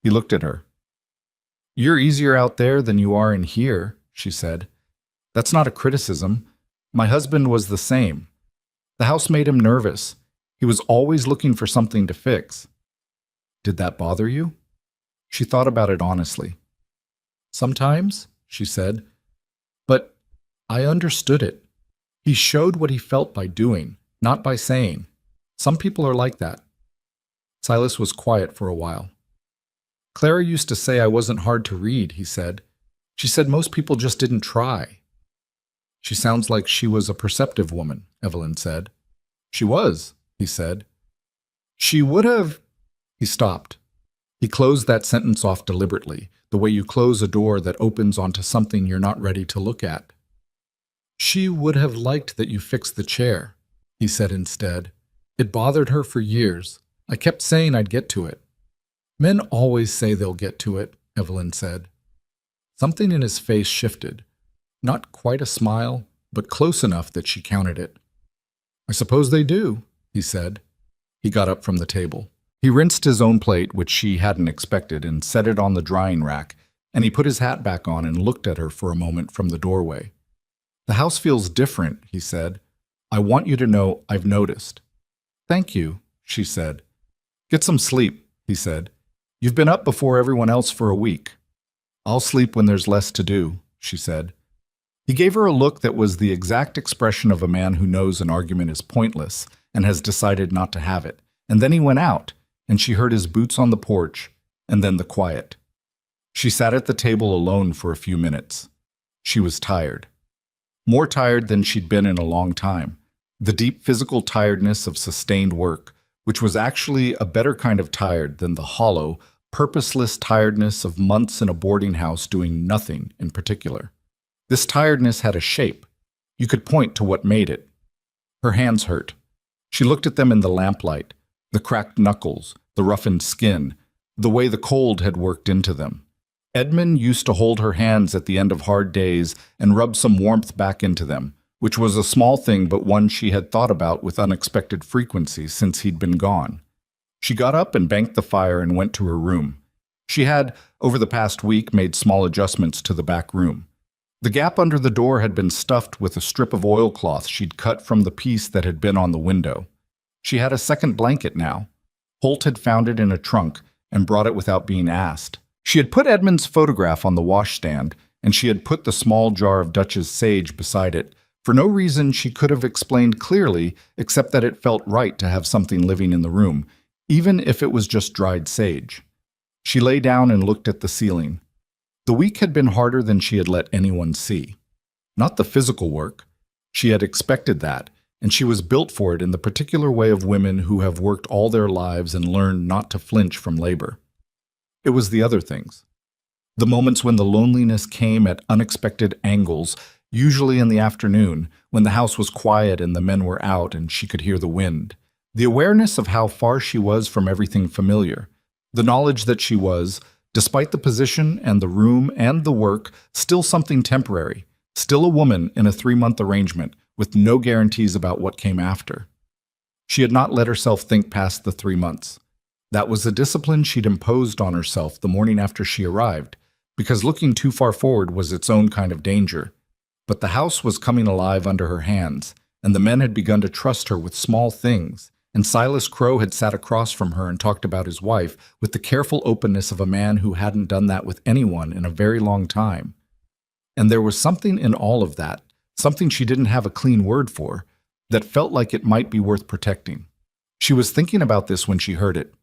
He looked at her. You're easier out there than you are in here, she said. That's not a criticism. My husband was the same. The house made him nervous. He was always looking for something to fix. Did that bother you? She thought about it honestly. Sometimes, she said, but I understood it. He showed what he felt by doing, not by saying. Some people are like that. Silas was quiet for a while. Clara used to say I wasn't hard to read, he said. She said most people just didn't try. She sounds like she was a perceptive woman, Evelyn said. She was, he said. She would have... He stopped. He closed that sentence off deliberately, the way you close a door that opens onto something you're not ready to look at. She would have liked that you fixed the chair, he said instead. It bothered her for years. I kept saying I'd get to it. Men always say they'll get to it, Evelyn said. Something in his face shifted. Not quite a smile, but close enough that she counted it. I suppose they do, he said. He got up from the table. He rinsed his own plate, which she hadn't expected, and set it on the drying rack, and he put his hat back on and looked at her for a moment from the doorway. The house feels different, he said. I want you to know I've noticed. Thank you, she said. Get some sleep, he said. You've been up before everyone else for a week. I'll sleep when there's less to do, she said. He gave her a look that was the exact expression of a man who knows an argument is pointless and has decided not to have it. And then he went out, and she heard his boots on the porch, and then the quiet. She sat at the table alone for a few minutes. She was tired. More tired than she'd been in a long time. The deep physical tiredness of sustained work, which was actually a better kind of tired than the hollow, purposeless tiredness of months in a boarding house doing nothing in particular. This tiredness had a shape. You could point to what made it. Her hands hurt. She looked at them in the lamplight, the cracked knuckles, the roughened skin, the way the cold had worked into them. Edmund used to hold her hands at the end of hard days and rub some warmth back into them, which was a small thing but one she had thought about with unexpected frequency since he'd been gone. She got up and banked the fire and went to her room. She had, over the past week, made small adjustments to the back room. The gap under the door had been stuffed with a strip of oilcloth she'd cut from the piece that had been on the window. She had a second blanket now. Holt had found it in a trunk and brought it without being asked. She had put Edmund's photograph on the washstand, and she had put the small jar of Dutch's sage beside it, for no reason she could have explained clearly except that it felt right to have something living in the room, even if it was just dried sage. She lay down and looked at the ceiling. The week had been harder than she had let anyone see. Not the physical work. She had expected that, and she was built for it in the particular way of women who have worked all their lives and learned not to flinch from labor. It was the other things. The moments when the loneliness came at unexpected angles, usually in the afternoon, when the house was quiet and the men were out and she could hear the wind. The awareness of how far she was from everything familiar. The knowledge that she was, despite the position and the room and the work, still something temporary, still a woman in a 3-month arrangement with no guarantees about what came after. She had not let herself think past the 3 months. That was a discipline she'd imposed on herself the morning after she arrived, because looking too far forward was its own kind of danger. But the house was coming alive under her hands, and the men had begun to trust her with small things, and Silas Crow had sat across from her and talked about his wife with the careful openness of a man who hadn't done that with anyone in a very long time. And there was something in all of that, something she didn't have a clean word for, that felt like it might be worth protecting. She was thinking about this when she heard it.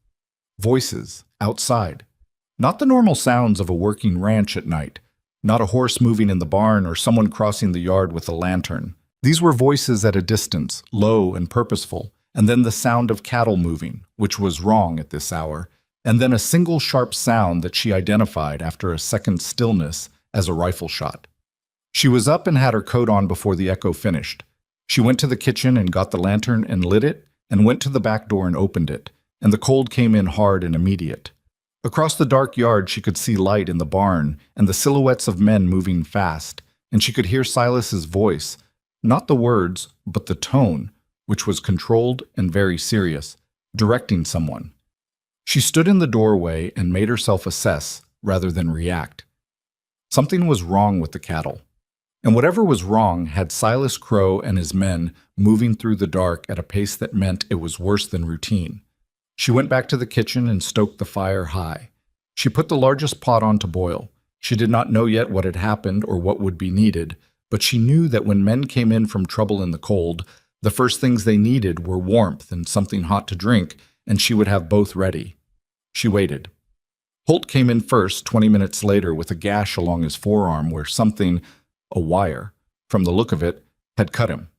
Voices, outside. Not the normal sounds of a working ranch at night. Not a horse moving in the barn or someone crossing the yard with a lantern. These were voices at a distance, low and purposeful, and then the sound of cattle moving, which was wrong at this hour, and then a single sharp sound that she identified after a second's stillness as a rifle shot. She was up and had her coat on before the echo finished. She went to the kitchen and got the lantern and lit it, and went to the back door and opened it, and the cold came in hard and immediate. Across the dark yard she could see light in the barn and the silhouettes of men moving fast, and she could hear Silas's voice, Not the words, but the tone, which was controlled and very serious, directing someone. She stood in the doorway and made herself assess rather than react. Something was wrong with the cattle. And whatever was wrong had Silas Crow and his men moving through the dark at a pace that meant it was worse than routine. She went back to the kitchen and stoked the fire high. She put the largest pot on to boil. She did not know yet what had happened or what would be needed, but she knew that when men came in from trouble in the cold, the first things they needed were warmth and something hot to drink, and she would have both ready. She waited. Holt came in first 20 minutes later with a gash along his forearm where something, a wire, from the look of it, had cut him.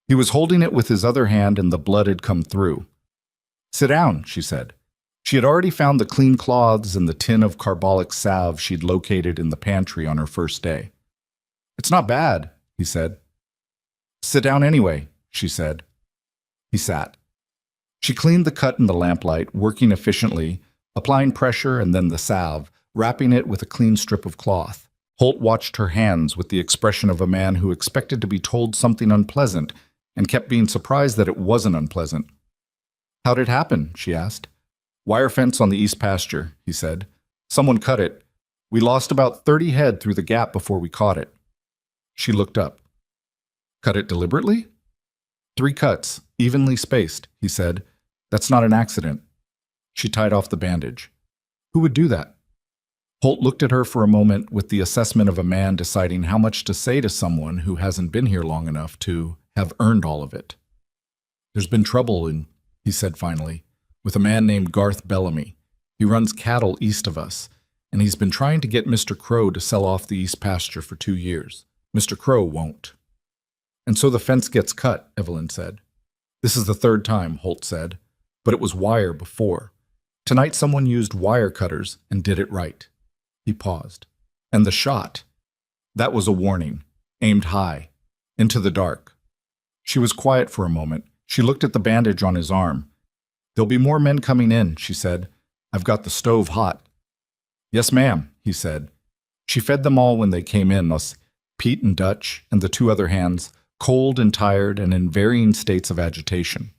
He was holding it with his other hand and the blood had come through. "Sit down," she said. She had already found the clean cloths and the tin of carbolic salve she'd located in the pantry on her first day. "It's not bad," he said. "Sit down anyway," she said. He sat. She cleaned the cut in the lamplight, working efficiently, applying pressure and then the salve, wrapping it with a clean strip of cloth. Holt watched her hands with the expression of a man who expected to be told something unpleasant and kept being surprised that it wasn't unpleasant. "How'd it happen?" she asked. "Wire fence on the east pasture," he said. "Someone cut it. We lost about 30 head through the gap before we caught it." She looked up. "Cut it deliberately?" "3 cuts, evenly spaced," he said. "That's not an accident." She tied off the bandage. "Who would do that?" Holt looked at her for a moment with the assessment of a man deciding how much to say to someone who hasn't been here long enough to have earned all of it. "There's been trouble, he said finally, "with a man named Garth Bellamy. He runs cattle east of us, and he's been trying to get Mr. Crow to sell off the east pasture for 2 years. Mr. Crow won't." "And so the fence gets cut," Evelyn said. "This is the 3rd time," Holt said, "but it was wire before. Tonight someone used wire cutters and did it right." He paused. "And the shot. That was a warning, aimed high, into the dark." She was quiet for a moment. She looked at the bandage on his arm. "There'll be more men coming in," she said. "I've got the stove hot." "Yes, ma'am," he said. She fed them all when they came in, us, Pete and Dutch, and the 2 other hands, cold and tired and in varying states of agitation.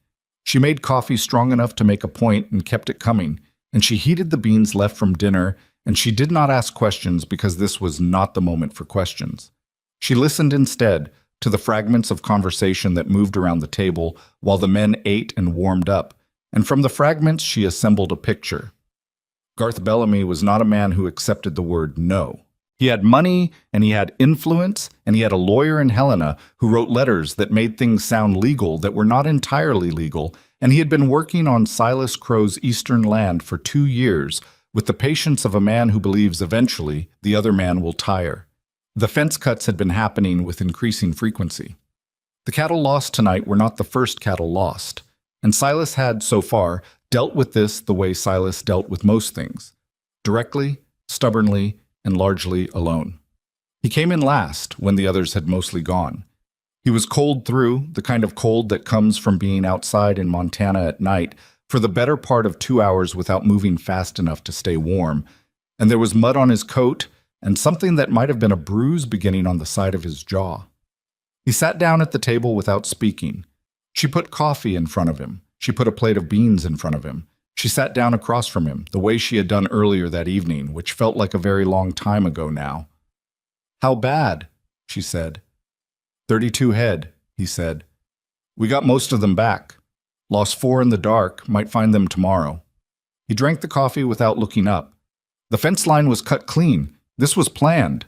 She made coffee strong enough to make a point and kept it coming, and she heated the beans left from dinner, and she did not ask questions because this was not the moment for questions. She listened instead to the fragments of conversation that moved around the table while the men ate and warmed up, and from the fragments she assembled a picture. Garth Bellamy was not a man who accepted the word no. He had money, and he had influence, and he had a lawyer in Helena who wrote letters that made things sound legal that were not entirely legal, and he had been working on Silas Crow's eastern land for 2 years with the patience of a man who believes eventually the other man will tire. The fence cuts had been happening with increasing frequency. The cattle lost tonight were not the first cattle lost, and Silas had, so far, dealt with this the way Silas dealt with most things, directly, stubbornly, and largely alone. He came in last when the others had mostly gone. He was cold through, the kind of cold that comes from being outside in Montana at night for the better part of 2 hours without moving fast enough to stay warm, and there was mud on his coat and something that might have been a bruise beginning on the side of his jaw. He sat down at the table without speaking. She put coffee in front of him. She put a plate of beans in front of him. She sat down across from him, the way she had done earlier that evening, which felt like a very long time ago now. "How bad?" she said. 32 head, he said. "We got most of them back. Lost 4 in the dark, might find them tomorrow." He drank the coffee without looking up. "The fence line was cut clean. This was planned."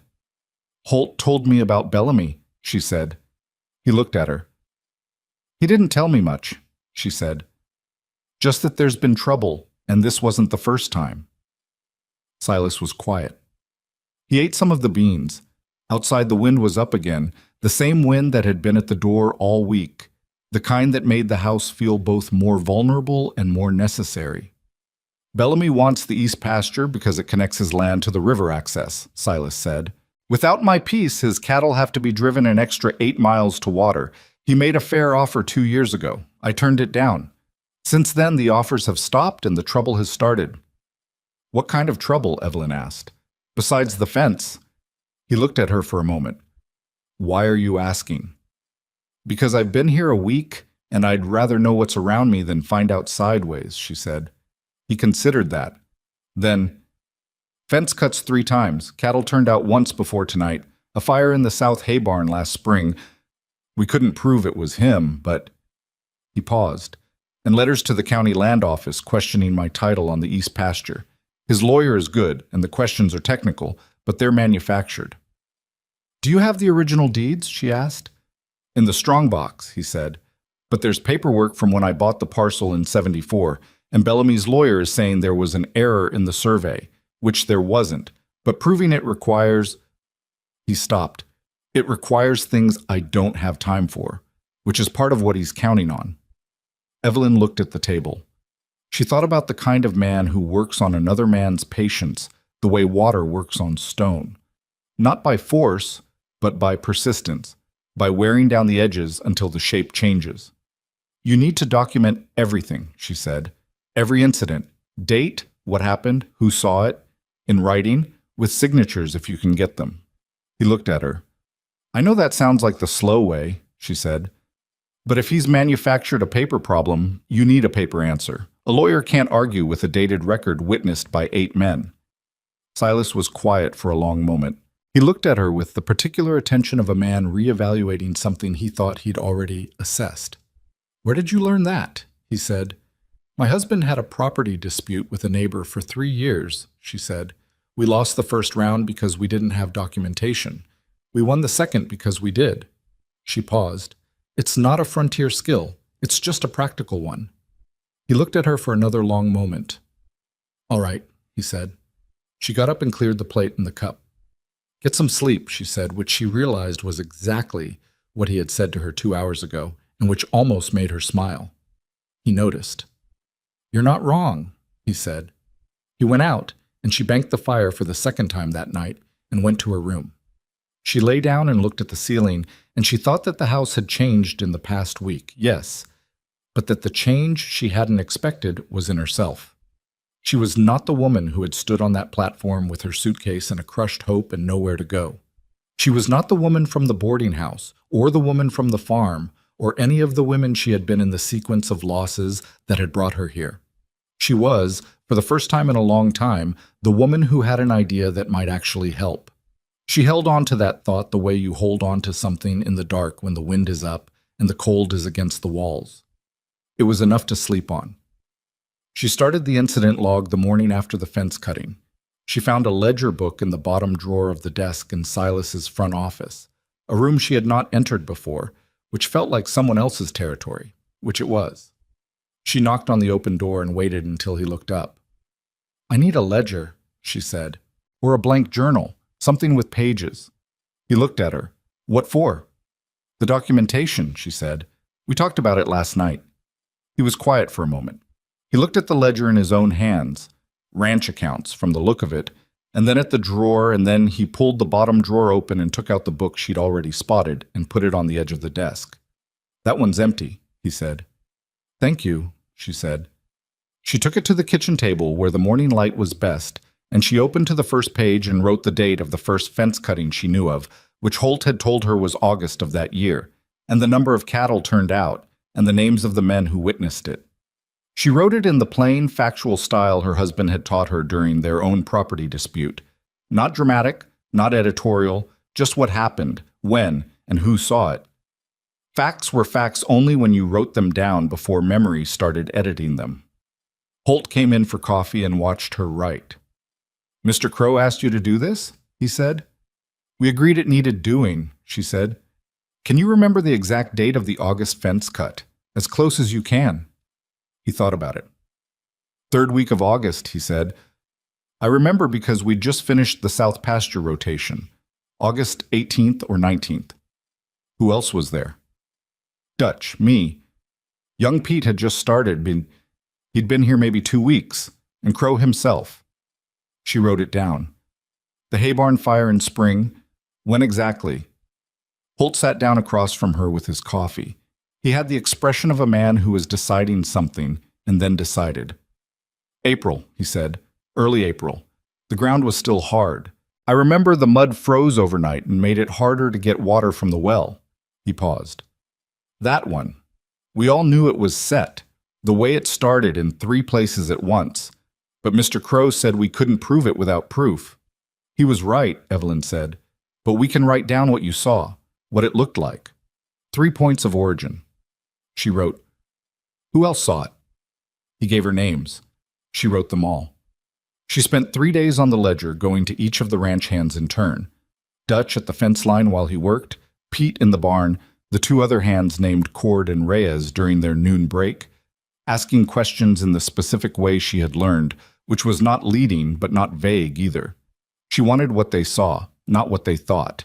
"Holt told me about Bellamy," she said. He looked at her. "He didn't tell me much," she said. "Just that there's been trouble, and this wasn't the first time." Silas was quiet. He ate some of the beans. Outside the wind was up again, the same wind that had been at the door all week, the kind that made the house feel both more vulnerable and more necessary. "Bellamy wants the east pasture because it connects his land to the river access," Silas said. "Without my piece, his cattle have to be driven an extra 8 miles to water. He made a fair offer 2 years ago. I turned it down. Since then, the offers have stopped and the trouble has started." "What kind of trouble?" Evelyn asked. "Besides the fence." He looked at her for a moment. "Why are you asking?" Because I've been here a week, and I'd rather know what's around me than find out sideways, she said. He considered that. Then, fence cuts 3 times, cattle turned out once before tonight, a fire in the south hay barn last spring. We couldn't prove it was him, but... He paused. And letters to the county land office questioning my title on the east pasture. His lawyer is good, and the questions are technical, but they're manufactured. Do you have the original deeds? She asked. In the strong box, he said. But there's paperwork from when I bought the parcel in '74, and Bellamy's lawyer is saying there was an error in the survey, which there wasn't, but proving it requires... He stopped. It requires things I don't have time for, which is part of what he's counting on. Evelyn looked at the table. She thought about the kind of man who works on another man's patience the way water works on stone. Not by force, but by persistence, by wearing down the edges until the shape changes. You need to document everything, she said. Every incident. Date, what happened, who saw it, in writing, with signatures if you can get them. He looked at her. I know that sounds like the slow way, she said. But if he's manufactured a paper problem, you need a paper answer. A lawyer can't argue with a dated record witnessed by 8 men. Silas was quiet for a long moment. He looked at her with the particular attention of a man reevaluating something he thought he'd already assessed. Where did you learn that? He said. My husband had a property dispute with a neighbor for 3 years, she said. We lost the first round because we didn't have documentation. We won the second because we did. She paused. It's not a frontier skill. It's just a practical one. He looked at her for another long moment. All right, he said. She got up and cleared the plate and the cup. Get some sleep, she said, which she realized was exactly what he had said to her 2 hours ago, and which almost made her smile. He noticed. You're not wrong, he said. He went out, and she banked the fire for the second time that night and went to her room. She lay down and looked at the ceiling, and she thought that the house had changed in the past week, yes, but that the change she hadn't expected was in herself. She was not the woman who had stood on that platform with her suitcase and a crushed hope and nowhere to go. She was not the woman from the boarding house, or the woman from the farm, or any of the women she had been in the sequence of losses that had brought her here. She was, for the first time in a long time, the woman who had an idea that might actually help. She held on to that thought the way you hold on to something in the dark when the wind is up and the cold is against the walls. It was enough to sleep on. She started the incident log the morning after the fence cutting. She found a ledger book in the bottom drawer of the desk in Silas's front office, a room she had not entered before, which felt like someone else's territory, which it was. She knocked on the open door and waited until he looked up. I need a ledger, she said, or a blank journal. Something with pages. He looked at her. What for? The documentation, she said. We talked about it last night. He was quiet for a moment. He looked at the ledger in his own hands, ranch accounts from the look of it, and then at the drawer, and then he pulled the bottom drawer open and took out the book she'd already spotted and put it on the edge of the desk. That one's empty, he said. Thank you, she said. She took it to the kitchen table where the morning light was best, and she opened to the first page and wrote the date of the first fence cutting she knew of, which Holt had told her was August of that year, and the number of cattle turned out, and the names of the men who witnessed it. She wrote it in the plain, factual style her husband had taught her during their own property dispute. Not dramatic, not editorial, just what happened, when, and who saw it. Facts were facts only when you wrote them down before memory started editing them. Holt came in for coffee and watched her write. Mr. Crow asked you to do this? He said. We agreed it needed doing, she said. Can you remember the exact date of the August fence cut? As close as you can. He thought about it. 3rd week of August, he said. I remember because we'd just finished the South Pasture rotation. August 18th or 19th. Who else was there? Dutch, me. Young Pete had just started. He'd been here maybe 2 weeks. And Crow himself. She wrote it down. The hay barn fire in spring. When exactly? Holt sat down across from her with his coffee. He had the expression of a man who was deciding something and then decided. April, he said. Early April. The ground was still hard. I remember the mud froze overnight and made it harder to get water from the well. He paused. That one. We all knew it was set, the way it started in 3 places at once. But Mr. Crow said we couldn't prove it without proof. He was right, Evelyn said. But we can write down what you saw, what it looked like. 3 points of origin. She wrote, "Who else saw it?" He gave her names. She wrote them all. She spent 3 days on the ledger, going to each of the ranch hands in turn. Dutch at the fence line while he worked, Pete in the barn, the 2 other hands named Cord and Reyes during their noon break, asking questions in the specific way she had learned, which was not leading but not vague either. She wanted what they saw, not what they thought.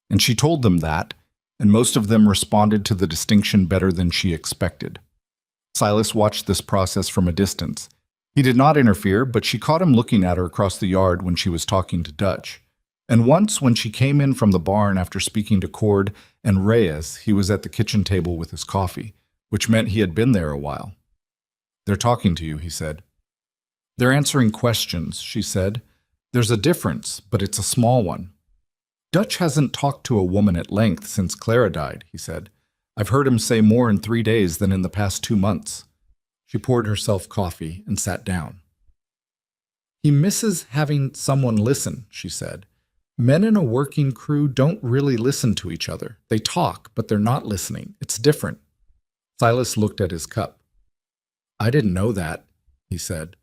And she told them that, and most of them responded to the distinction better than she expected. Silas watched this process from a distance. He did not interfere, but she caught him looking at her across the yard when she was talking to Dutch. And once, when she came in from the barn after speaking to Cord and Reyes, he was at the kitchen table with his coffee, which meant he had been there a while. "They're talking to you," he said. "They're answering questions," she said. "There's a difference, but it's a small one." "Dutch hasn't talked to a woman at length since Clara died," he said. "I've heard him say more in 3 days than in the past 2 months. She poured herself coffee and sat down. "He misses having someone listen," she said. "Men in a working crew don't really listen to each other. They talk, but they're not listening. It's different." Silas looked at his cup. "I didn't know that," he said.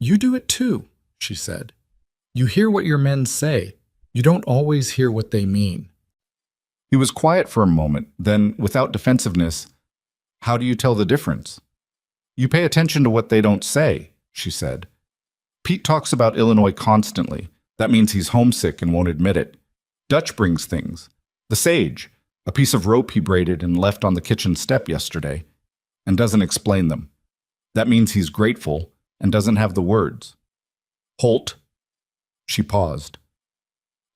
"You do it too," she said. "You hear what your men say. You don't always hear what they mean." He was quiet for a moment, then, without defensiveness, "How do you tell the difference?" "You pay attention to what they don't say," she said. "Pete talks about Illinois constantly. That means he's homesick and won't admit it. Dutch brings things. The sage, a piece of rope he braided and left on the kitchen step yesterday, and doesn't explain them. That means he's grateful and doesn't have the words. Holt," she paused.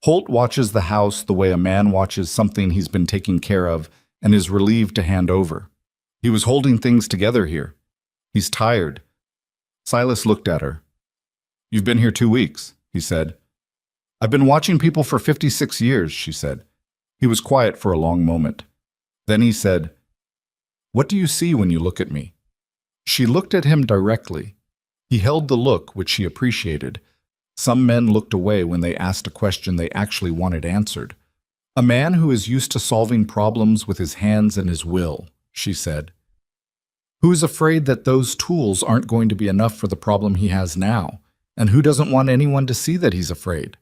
"Holt watches the house the way a man watches something he's been taking care of and is relieved to hand over. He was holding things together here. He's tired." Silas looked at her. "You've been here 2 weeks," he said. "I've been watching people for 56 years, she said. He was quiet for a long moment. Then he said, "What do you see when you look at me?" She looked at him directly. He held the look, which she appreciated. Some men looked away when they asked a question they actually wanted answered. "A man who is used to solving problems with his hands and his will," she said. "Who is afraid that those tools aren't going to be enough for the problem he has now, and who doesn't want anyone to see that he's afraid?"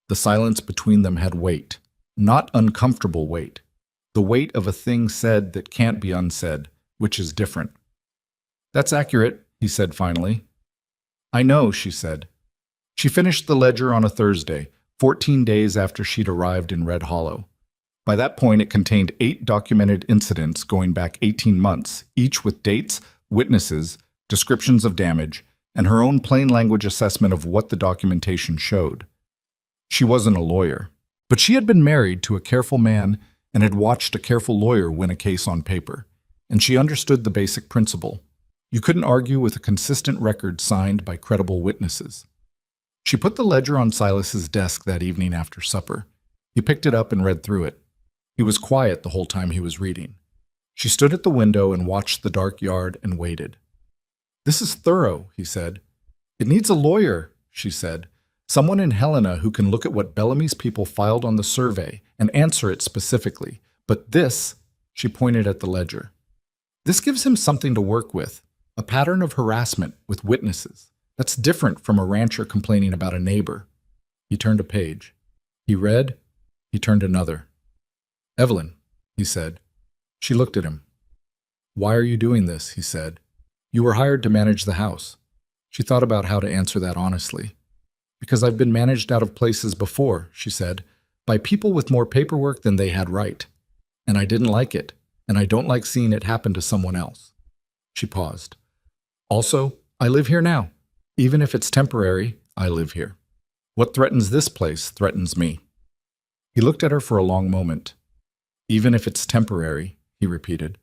The silence between them had weight, not uncomfortable weight, the weight of a thing said that can't be unsaid, which is different. "That's accurate," he said finally. "I know," she said. She finished the ledger on a Thursday, 14 days after she'd arrived in Red Hollow. By that point, it contained 8 documented incidents going back 18 months, each with dates, witnesses, descriptions of damage, and her own plain language assessment of what the documentation showed. She wasn't a lawyer, but she had been married to a careful man and had watched a careful lawyer win a case on paper, and she understood the basic principle. You couldn't argue with a consistent record signed by credible witnesses. She put the ledger on Silas's desk that evening after supper. He picked it up and read through it. He was quiet the whole time he was reading. She stood at the window and watched the dark yard and waited. "This is thorough," he said. "It needs a lawyer," she said. "Someone in Helena who can look at what Bellamy's people filed on the survey and answer it specifically. But this," she pointed at the ledger, "this gives him something to work with, a pattern of harassment with witnesses. That's different from a rancher complaining about a neighbor." He turned a page. He read. He turned another. "Evelyn," he said. She looked at him. "Why are you doing this?" he said. "You were hired to manage the house." She thought about how to answer that honestly. "Because I've been managed out of places before," she said, "by people with more paperwork than they had right. And I didn't like it, and I don't like seeing it happen to someone else." She paused. "Also, I live here now. Even if it's temporary, I live here. What threatens this place threatens me." He looked at her for a long moment. "Even if it's temporary," he repeated.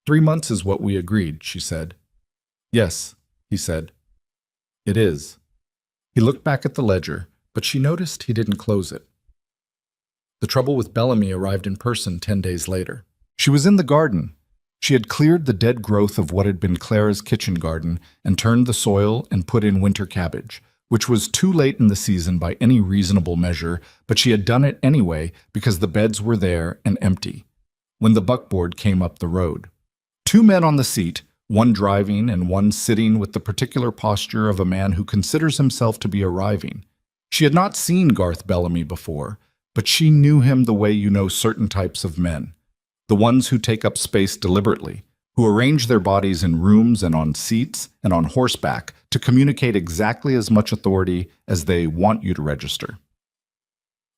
3 months is what we agreed," she said. "Yes," he said. "It is." He looked back at the ledger, but she noticed he didn't close it. The trouble with Bellamy arrived in person 10 days later. She was in the garden. She had cleared the dead growth of what had been Clara's kitchen garden and turned the soil and put in winter cabbage, which was too late in the season by any reasonable measure, but she had done it anyway because the beds were there and empty when the buckboard came up the road. Two men on the seat, one driving and one sitting with the particular posture of a man who considers himself to be arriving. She had not seen Garth Bellamy before, but she knew him the way you know certain types of men. The ones who take up space deliberately, who arrange their bodies in rooms and on seats and on horseback to communicate exactly as much authority as they want you to register.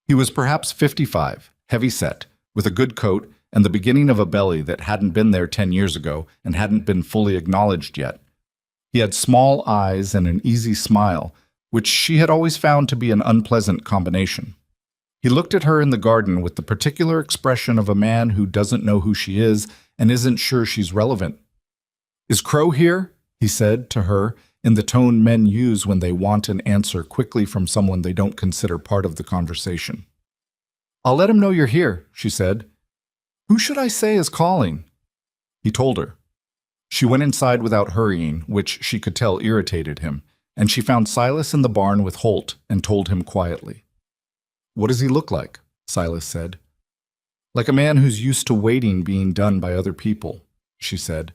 He was perhaps 55, heavy-set, with a good coat and the beginning of a belly that hadn't been there 10 years ago and hadn't been fully acknowledged yet. He had small eyes and an easy smile, which she had always found to be an unpleasant combination. He looked at her in the garden with the particular expression of a man who doesn't know who she is and isn't sure she's relevant. "Is Crow here?" he said to her in the tone men use when they want an answer quickly from someone they don't consider part of the conversation. "I'll let him know you're here," she said. "Who should I say is calling?" He told her. She went inside without hurrying, which she could tell irritated him, and she found Silas in the barn with Holt and told him quietly. "What does he look like?" Silas said. "Like a man who's used to waiting being done by other people," she said.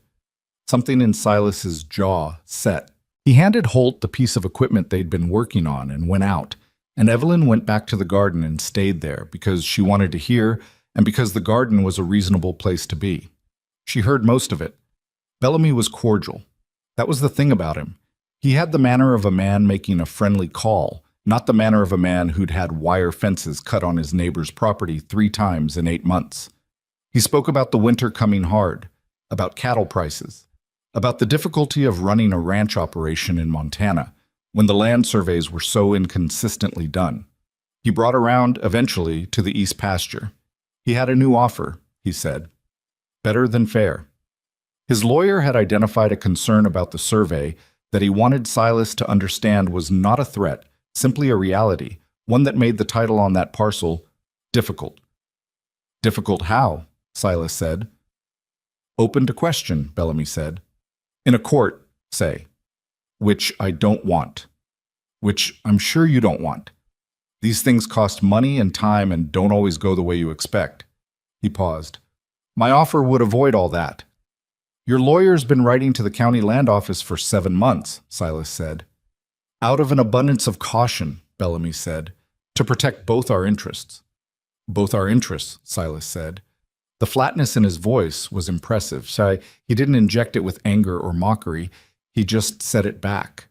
Something in Silas's jaw set. He handed Holt the piece of equipment they'd been working on and went out, and Evelyn went back to the garden and stayed there because she wanted to hear and because the garden was a reasonable place to be. She heard most of it. Bellamy was cordial. That was the thing about him. He had the manner of a man making a friendly call, not the manner of a man who'd had wire fences cut on his neighbor's property 3 times in 8 months. He spoke about the winter coming hard, about cattle prices, about the difficulty of running a ranch operation in Montana when the land surveys were so inconsistently done. He brought around, eventually, to the East pasture. He had a new offer, he said. Better than fair. His lawyer had identified a concern about the survey that he wanted Silas to understand was not a threat, simply a reality, one that made the title on that parcel difficult. "Difficult how?" Silas said. "Open to question," Bellamy said. "In a court, say. Which I don't want. Which I'm sure you don't want. These things cost money and time and don't always go the way you expect." He paused. "My offer would avoid all that." "Your lawyer's been writing to the county land office for 7 months," Silas said. "Out of an abundance of caution," Bellamy said, "to protect both our interests." "Both our interests," Silas said. The flatness in his voice was impressive, so he didn't inject it with anger or mockery, he just set it back.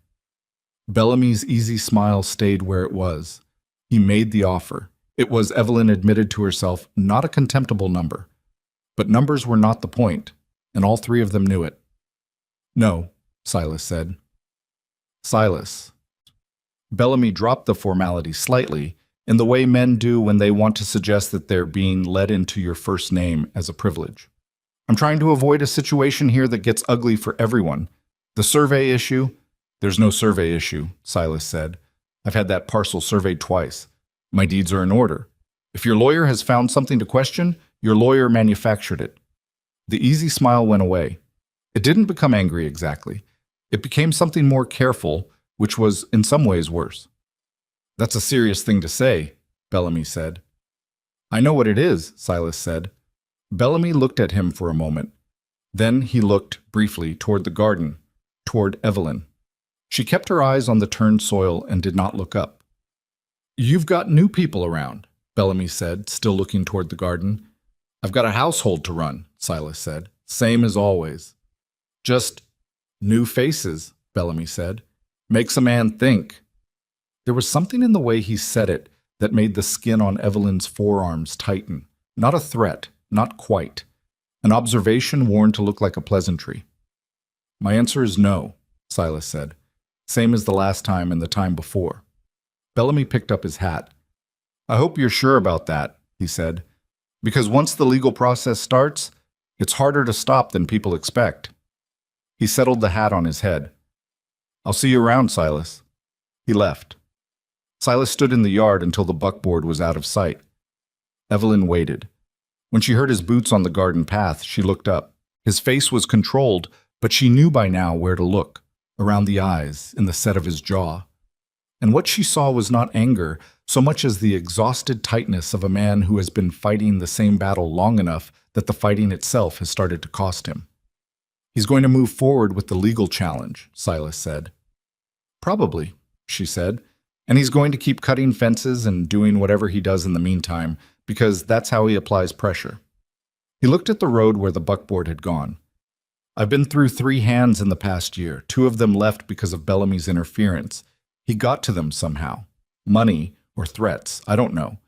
Bellamy's easy smile stayed where it was. He made the offer. It was, Evelyn admitted to herself, not a contemptible number. But numbers were not the point, and all 3 of them knew it. "No," Silas said. "Silas." Bellamy dropped the formality slightly, in the way men do when they want to suggest that they're being led into your first name as a privilege. "I'm trying to avoid a situation here that gets ugly for everyone. The survey issue—" "There's no survey issue," Silas said. "I've had that parcel surveyed twice. My deeds are in order. If your lawyer has found something to question, your lawyer manufactured it." The easy smile went away. It didn't become angry exactly. It became something more careful, which was in some ways worse. "That's a serious thing to say," Bellamy said. "I know what it is," Silas said. Bellamy looked at him for a moment. Then he looked, briefly, toward the garden, toward Evelyn. She kept her eyes on the turned soil and did not look up. "You've got new people around," Bellamy said, still looking toward the garden. "I've got a household to run," Silas said. "Same as always." "Just new faces," Bellamy said. "Makes a man think." There was something in the way he said it that made the skin on Evelyn's forearms tighten. Not a threat, not quite. An observation worn to look like a pleasantry. "My answer is no," Silas said. "Same as the last time and the time before." Bellamy picked up his hat. "I hope you're sure about that," he said. "Because once the legal process starts, it's harder to stop than people expect." He settled the hat on his head. "I'll see you around, Silas." He left. Silas stood in the yard until the buckboard was out of sight. Evelyn waited. When she heard his boots on the garden path, she looked up. His face was controlled, but she knew by now where to look, around the eyes, in the set of his jaw. And what she saw was not anger, so much as the exhausted tightness of a man who has been fighting the same battle long enough that the fighting itself has started to cost him. He's going to move forward with the legal challenge, Silas said. Probably, she said, and he's going to keep cutting fences and doing whatever he does in the meantime, because that's how he applies pressure. He looked at the road where the buckboard had gone. I've been through 3 hands in the past year. 2 of them left because of Bellamy's interference. He got to them somehow. Money or threats, I don't know.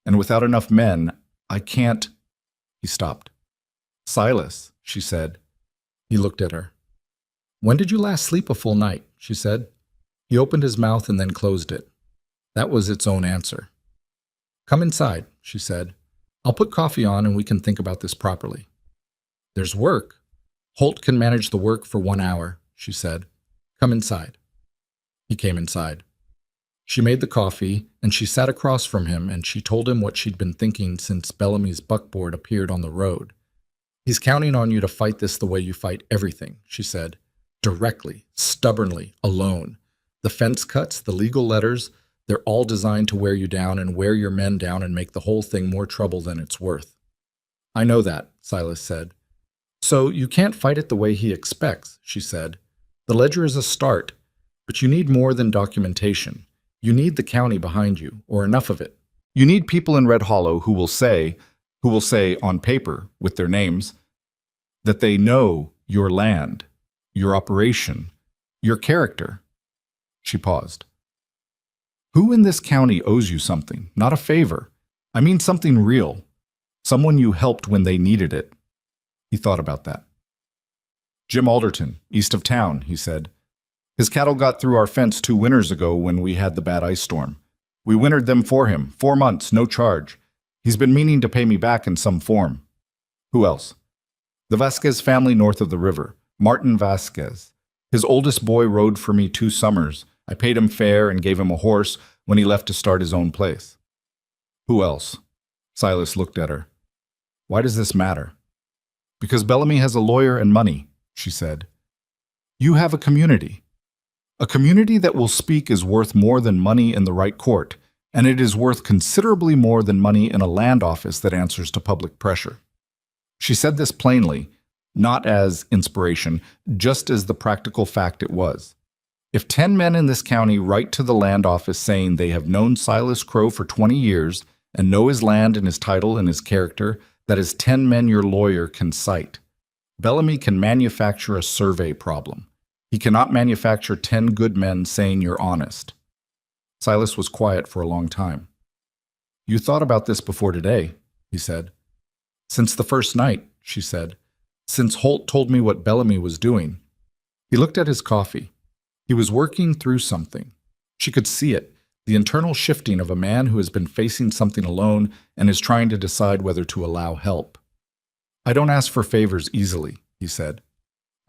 And without enough men, I can't... He stopped. Silas, she said. He looked at her. When did you last sleep a full night? She said. He opened his mouth and then closed it. That was its own answer. Come inside, she said. I'll put coffee on and we can think about this properly. There's work. Holt can manage the work for 1 hour, she said. Come inside. He came inside. She made the coffee, and she sat across from him, and she told him what she'd been thinking since Bellamy's buckboard appeared on the road. He's counting on you to fight this the way you fight everything, she said. Directly, stubbornly, alone. The fence cuts, the legal letters, they're all designed to wear you down and wear your men down and make the whole thing more trouble than it's worth. I know that, Silas said. So you can't fight it the way he expects, she said. The ledger is a start, but you need more than documentation. You need the county behind you, or enough of it. You need people in Red Hollow who will say on paper, with their names, that they know your land, your operation, your character. She paused. Who in this county owes you something, not a favor? I mean something real. Someone you helped when they needed it. He thought about that. Jim Alderton, east of town, he said. His cattle got through our fence 2 winters ago when we had the bad ice storm. We wintered them for him, 4 months, no charge. He's been meaning to pay me back in some form. Who else? The Vasquez family north of the river, Martin Vasquez. His oldest boy rode for me 2 summers. I paid him fair and gave him a horse when he left to start his own place. Who else? Silas looked at her. Why does this matter? Because Bellamy has a lawyer and money, she said. You have a community. A community that will speak is worth more than money in the right court, and it is worth considerably more than money in a land office that answers to public pressure. She said this plainly, not as inspiration, just as the practical fact it was. If 10 men in this county write to the land office saying they have known Silas Crow for 20 years and know his land and his title and his character, that is 10 men your lawyer can cite. Bellamy can manufacture a survey problem. He cannot manufacture 10 good men saying you're honest. Silas was quiet for a long time. You thought about this before today, he said. Since the first night, she said. Since Holt told me what Bellamy was doing. He looked at his coffee. He was working through something. She could see it, the internal shifting of a man who has been facing something alone and is trying to decide whether to allow help. I don't ask for favors easily, he said.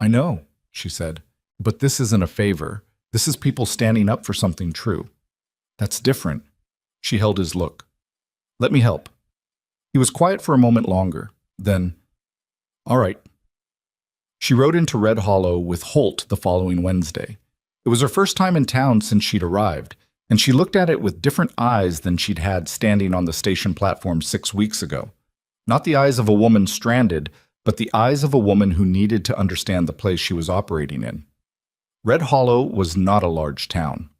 I know, she said. But this isn't a favor. This is people standing up for something true. That's different. She held his look. Let me help. He was quiet for a moment longer. Then, all right. She rode into Red Hollow with Holt the following Wednesday. It was her first time in town since she'd arrived, and she looked at it with different eyes than she'd had standing on the station platform 6 weeks ago. Not the eyes of a woman stranded, but the eyes of a woman who needed to understand the place she was operating in. Red Hollow was not a large town.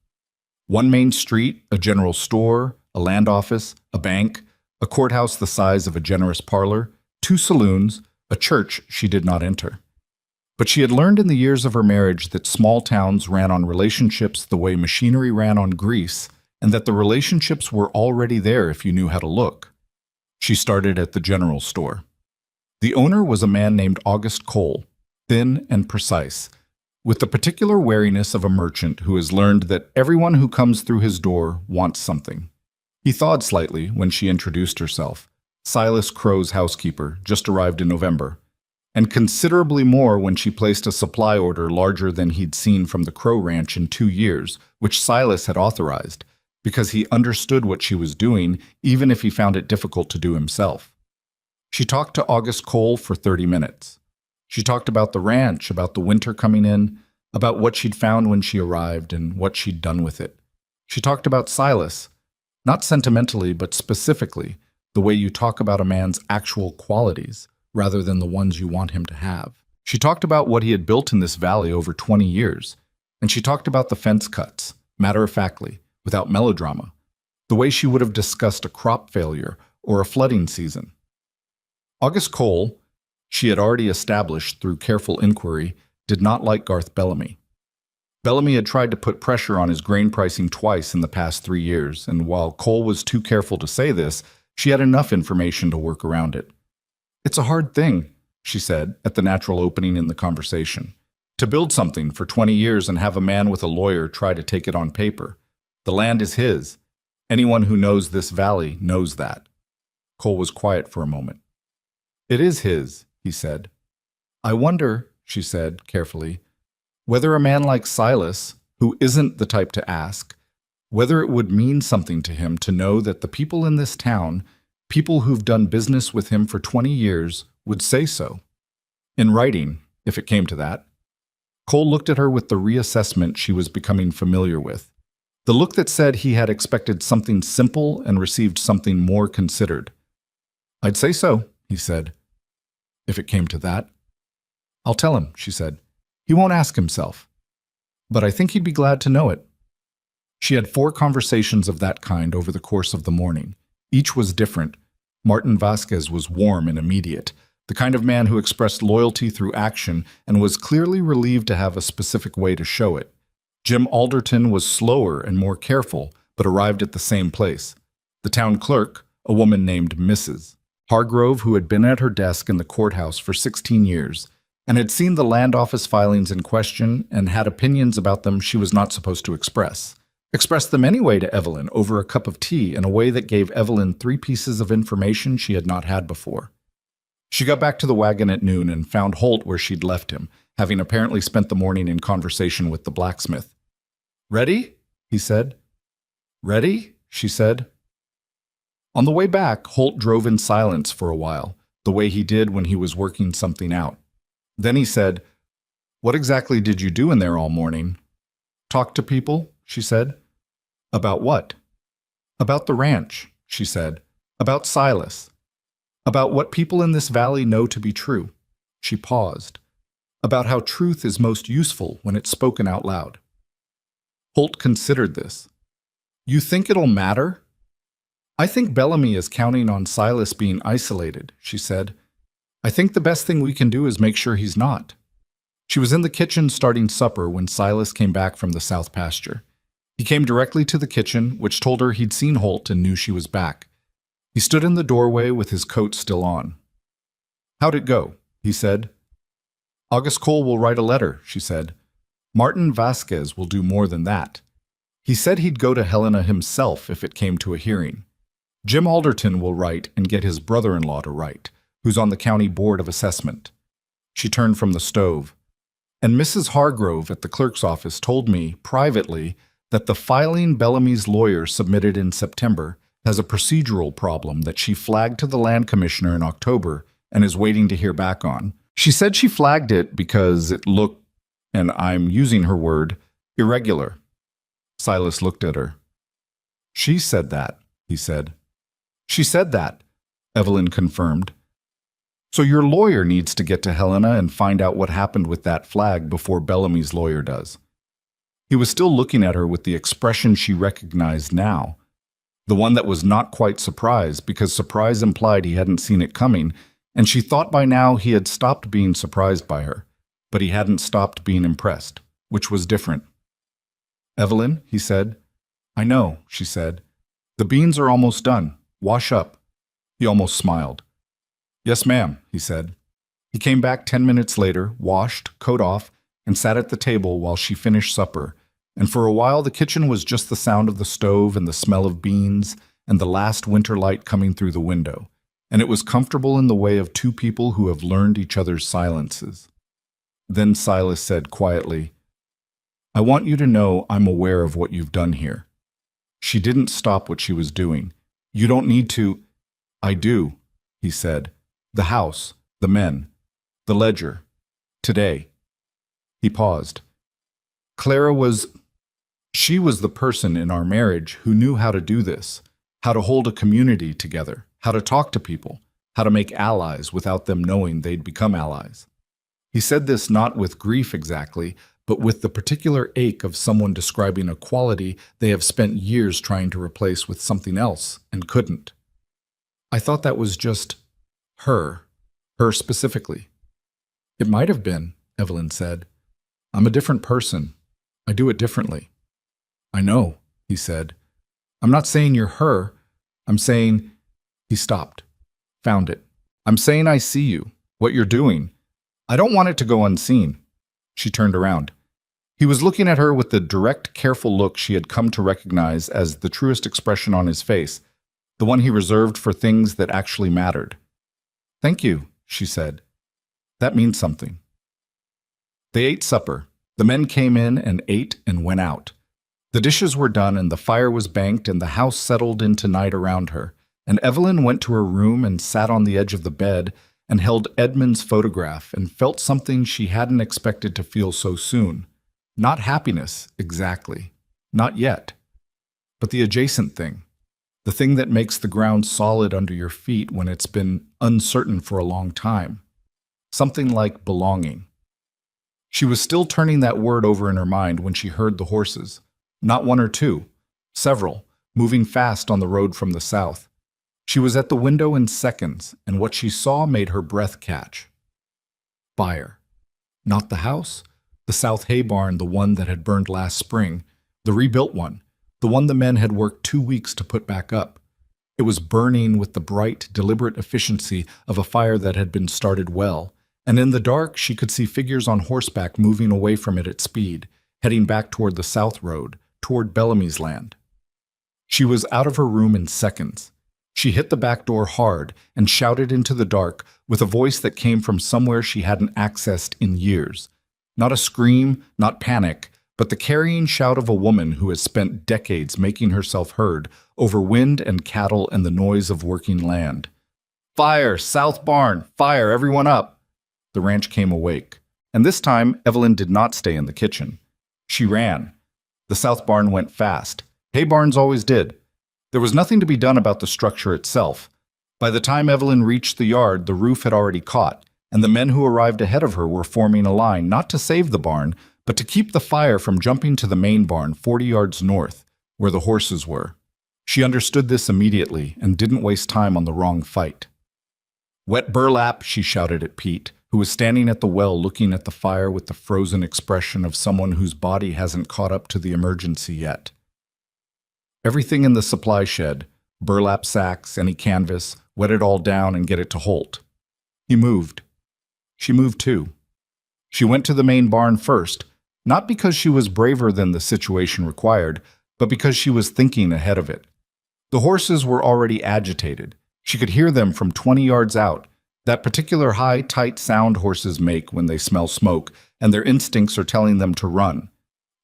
1 main street, a general store, a land office, a bank, a courthouse the size of a generous parlor, 2 saloons, a church she did not enter. But she had learned in the years of her marriage that small towns ran on relationships the way machinery ran on grease, and that the relationships were already there if you knew how to look. She started at the general store. The owner was a man named August Cole, thin and precise, with the particular wariness of a merchant who has learned that everyone who comes through his door wants something. He thawed slightly when she introduced herself, Silas Crow's housekeeper, just arrived in November, and considerably more when she placed a supply order larger than he'd seen from the Crow Ranch in 2 years, which Silas had authorized, because he understood what she was doing, even if he found it difficult to do himself. She talked to August Cole for 30 minutes. She talked about the ranch, about the winter coming in, about what she'd found when she arrived and what she'd done with it. She talked about Silas, not sentimentally, but specifically, the way you talk about a man's actual qualities rather than the ones you want him to have. She talked about what he had built in this valley over 20 years, and she talked about the fence cuts, matter-of-factly, without melodrama, the way she would have discussed a crop failure or a flooding season. August Cole, she had already established through careful inquiry, did not like Garth Bellamy. Bellamy had tried to put pressure on his grain pricing twice in the past 3 years, and while Cole was too careful to say this, she had enough information to work around it. "It's a hard thing," she said, at the natural opening in the conversation, "to build something for 20 years and have a man with a lawyer try to take it on paper. The land is his. Anyone who knows this valley knows that." Cole was quiet for a moment. "It is his," he said. "I wonder," she said carefully, "whether a man like Silas, who isn't the type to ask, whether it would mean something to him to know that the people in this town, people who've done business with him for 20 years, would say so. In writing, if it came to that." Cole looked at her with the reassessment she was becoming familiar with, the look that said he had expected something simple and received something more considered. "I'd say so," he said. "If it came to that." "I'll tell him," she said. "He won't ask himself. But I think he'd be glad to know it." She had 4 conversations of that kind over the course of the morning. Each was different. Martin Vasquez was warm and immediate, the kind of man who expressed loyalty through action and was clearly relieved to have a specific way to show it. Jim Alderton was slower and more careful, but arrived at the same place. The town clerk, a woman named Mrs. Hargrove, who had been at her desk in the courthouse for 16 years, and had seen the land office filings in question and had opinions about them she was not supposed to express. Expressed them anyway to Evelyn over a cup of tea in a way that gave Evelyn 3 pieces of information she had not had before. She got back to the wagon at noon and found Holt where she'd left him, having apparently spent the morning in conversation with the blacksmith. "Ready?" he said. "Ready?" she said. On the way back, Holt drove in silence for a while, the way he did when he was working something out. Then he said, "What exactly did you do in there all morning?" "Talk to people," she said. "About what?" "About the ranch," she said. "About Silas. About what people in this valley know to be true." She paused. "About how truth is most useful when it's spoken out loud." Holt considered this. "You think it'll matter?" "I think Bellamy is counting on Silas being isolated," she said. "I think the best thing we can do is make sure he's not." She was in the kitchen starting supper when Silas came back from the south pasture. He came directly to the kitchen, which told her he'd seen Holt and knew she was back. He stood in the doorway with his coat still on. "How'd it go?" he said. "August Cole will write a letter," she said. "Martin Vasquez will do more than that. He said he'd go to Helena himself if it came to a hearing. Jim Alderton will write and get his brother-in-law to write, who's on the county board of assessment." She turned from the stove. "And Mrs. Hargrove at the clerk's office told me, privately, that the filing Bellamy's lawyer submitted in September has a procedural problem that she flagged to the land commissioner in October and is waiting to hear back on. She said she flagged it because it looked, and I'm using her word, irregular." Silas looked at her. "She said that," he said. "She said that," Evelyn confirmed. "So your lawyer needs to get to Helena and find out what happened with that flag before Bellamy's lawyer does." He was still looking at her with the expression she recognized now, the one that was not quite surprise, because surprise implied he hadn't seen it coming, and she thought by now he had stopped being surprised by her, but he hadn't stopped being impressed, which was different. "Evelyn," he said. "I know," she said. "The beans are almost done. Wash up." He almost smiled. "Yes, ma'am," he said. He came back 10 minutes later, washed, coat off, and sat at the table while she finished supper, and for a while the kitchen was just the sound of the stove and the smell of beans and the last winter light coming through the window, and it was comfortable in the way of 2 people who have learned each other's silences. Then Silas said quietly, "I want you to know I'm aware of what you've done here." She didn't stop what she was doing. "You don't need to—" "I do," he said. The house, the men, the ledger. Today. He paused. She was the person in our marriage who knew how to do this, how to hold a community together, how to talk to people, how to make allies without them knowing they'd become allies. He said this not with grief exactly, but with the particular ache of someone describing a quality they have spent years trying to replace with something else and couldn't. I thought that was just her specifically. It might have been, Evelyn said. I'm a different person. I do it differently. I know, he said. I'm not saying you're her. I'm saying, he stopped. Found it. I'm saying I see you, what you're doing. I don't want it to go unseen. She turned around. He was looking at her with the direct, careful look she had come to recognize as the truest expression on his face, the one he reserved for things that actually mattered. Thank you, she said. That means something. They ate supper. The men came in and ate and went out. The dishes were done and the fire was banked and the house settled into night around her, and Evelyn went to her room and sat on the edge of the bed and held Edmund's photograph and felt something she hadn't expected to feel so soon. Not happiness, exactly. Not yet. But the adjacent thing. The thing that makes the ground solid under your feet when it's been uncertain for a long time. Something like belonging. She was still turning that word over in her mind when she heard the horses. Not one or two. Several, moving fast on the road from the south. She was at the window in seconds, and what she saw made her breath catch. Fire. Not the house. The south hay barn, the one that had burned last spring. The rebuilt one. The one the men had worked 2 weeks to put back up. It was burning with the bright, deliberate efficiency of a fire that had been started well, and in the dark she could see figures on horseback moving away from it at speed, heading back toward the south road, toward Bellamy's land. She was out of her room in seconds. She hit the back door hard and shouted into the dark with a voice that came from somewhere she hadn't accessed in years. Not a scream, not panic, but the carrying shout of a woman who has spent decades making herself heard over wind and cattle and the noise of working land. Fire! South barn! Fire! Everyone up! The ranch came awake. And this time, Evelyn did not stay in the kitchen. She ran. The south barn went fast. Hay barns always did. There was nothing to be done about the structure itself. By the time Evelyn reached the yard, the roof had already caught, and the men who arrived ahead of her were forming a line not to save the barn, but to keep the fire from jumping to the main barn 40 yards north, where the horses were. She understood this immediately and didn't waste time on the wrong fight. Wet burlap, she shouted at Pete, who was standing at the well looking at the fire with the frozen expression of someone whose body hasn't caught up to the emergency yet. Everything in the supply shed, burlap sacks, any canvas, wet it all down and get it to Holt. He moved. She moved too. She went to the main barn first, not because she was braver than the situation required, but because she was thinking ahead of it. The horses were already agitated. She could hear them from 20 yards out, that particular high, tight sound horses make when they smell smoke, and their instincts are telling them to run.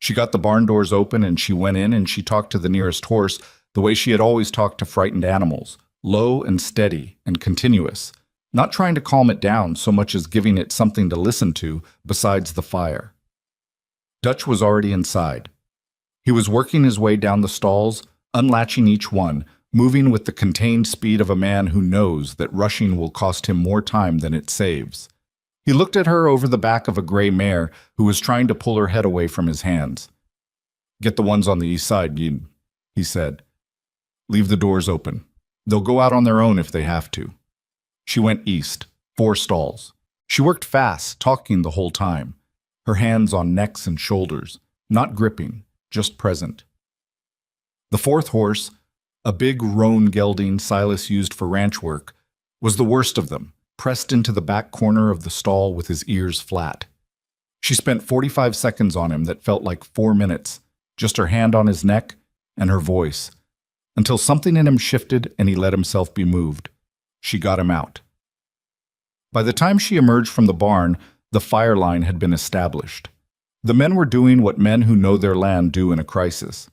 She got the barn doors open and she went in and she talked to the nearest horse the way she had always talked to frightened animals, low and steady and continuous, not trying to calm it down so much as giving it something to listen to besides the fire. Dutch was already inside. He was working his way down the stalls, unlatching each one, moving with the contained speed of a man who knows that rushing will cost him more time than it saves. He looked at her over the back of a gray mare who was trying to pull her head away from his hands. Get the ones on the east side, he said. Leave the doors open. They'll go out on their own if they have to. She went east, 4 stalls. She worked fast, talking the whole time, her hands on necks and shoulders, not gripping, just present. The 4th horse, a big roan gelding Silas used for ranch work, was the worst of them, pressed into the back corner of the stall with his ears flat. She spent 45 seconds on him that felt like 4 minutes, just her hand on his neck and her voice, until something in him shifted and he let himself be moved. She got him out. By the time she emerged from the barn, the fire line had been established. The men were doing what men who know their land do in a crisis.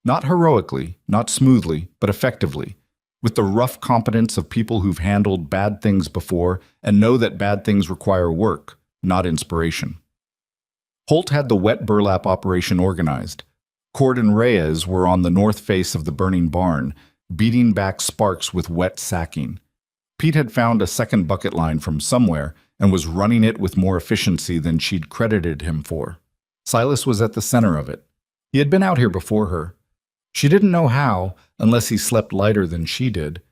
Not heroically, not smoothly, but effectively, with the rough competence of people who've handled bad things before and know that bad things require work, not inspiration. Holt had the wet burlap operation organized. Cord and Reyes were on the north face of the burning barn, beating back sparks with wet sacking. Pete had found a second bucket line from somewhere and was running it with more efficiency than she'd credited him for. Silas was at the center of it. He had been out here before her. She didn't know how, unless he slept lighter than she did.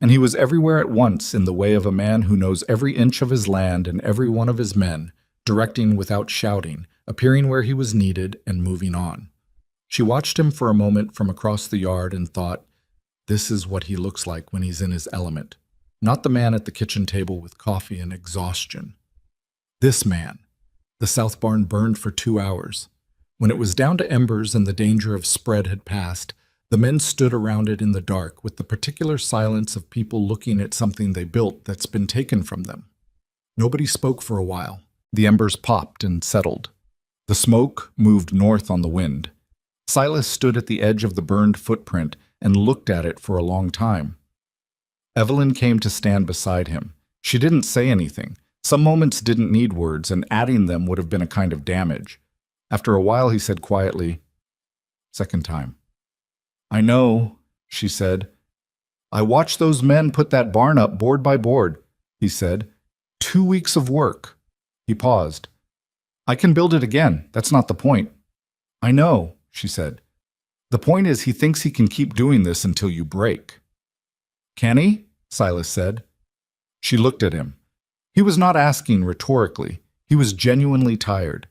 And he was everywhere at once in the way of a man who knows every inch of his land and every one of his men, directing without shouting, appearing where he was needed and moving on. She watched him for a moment from across the yard and thought, this is what he looks like when he's in his element. Not the man at the kitchen table with coffee and exhaustion. This man. The south barn burned for 2 hours. When it was down to embers and the danger of spread had passed, the men stood around it in the dark with the particular silence of people looking at something they built that's been taken from them. Nobody spoke for a while. The embers popped and settled. The smoke moved north on the wind. Silas stood at the edge of the burned footprint and looked at it for a long time. Evelyn came to stand beside him. She didn't say anything. Some moments didn't need words, and adding them would have been a kind of damage. After a while, he said quietly, "Second time." "I know," she said. "I watched those men put that barn up board by board," he said. 2 weeks of work." He paused. "I can build it again. That's not the point." "I know," she said. "The point is he thinks he can keep doing this until you break." "Can he?" Silas said. She looked at him. He was not asking rhetorically. He was genuinely tired.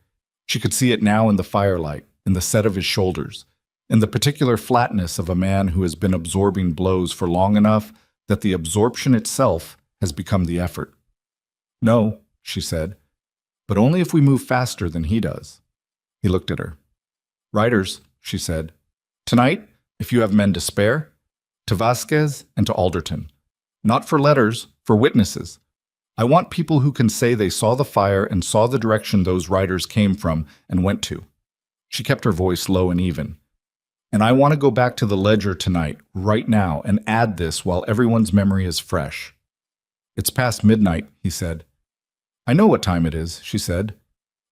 She could see it now in the firelight, in the set of his shoulders, in the particular flatness of a man who has been absorbing blows for long enough that the absorption itself has become the effort. "No," she said, "but only if we move faster than he does." He looked at her. "Riders," she said. "Tonight, if you have men to spare, to Vasquez and to Alderton. Not for letters, for witnesses. I want people who can say they saw the fire and saw the direction those riders came from and went to." She kept her voice low and even. "And I want to go back to the ledger tonight, right now, and add this while everyone's memory is fresh." "It's past midnight," he said. "I know what time it is," she said.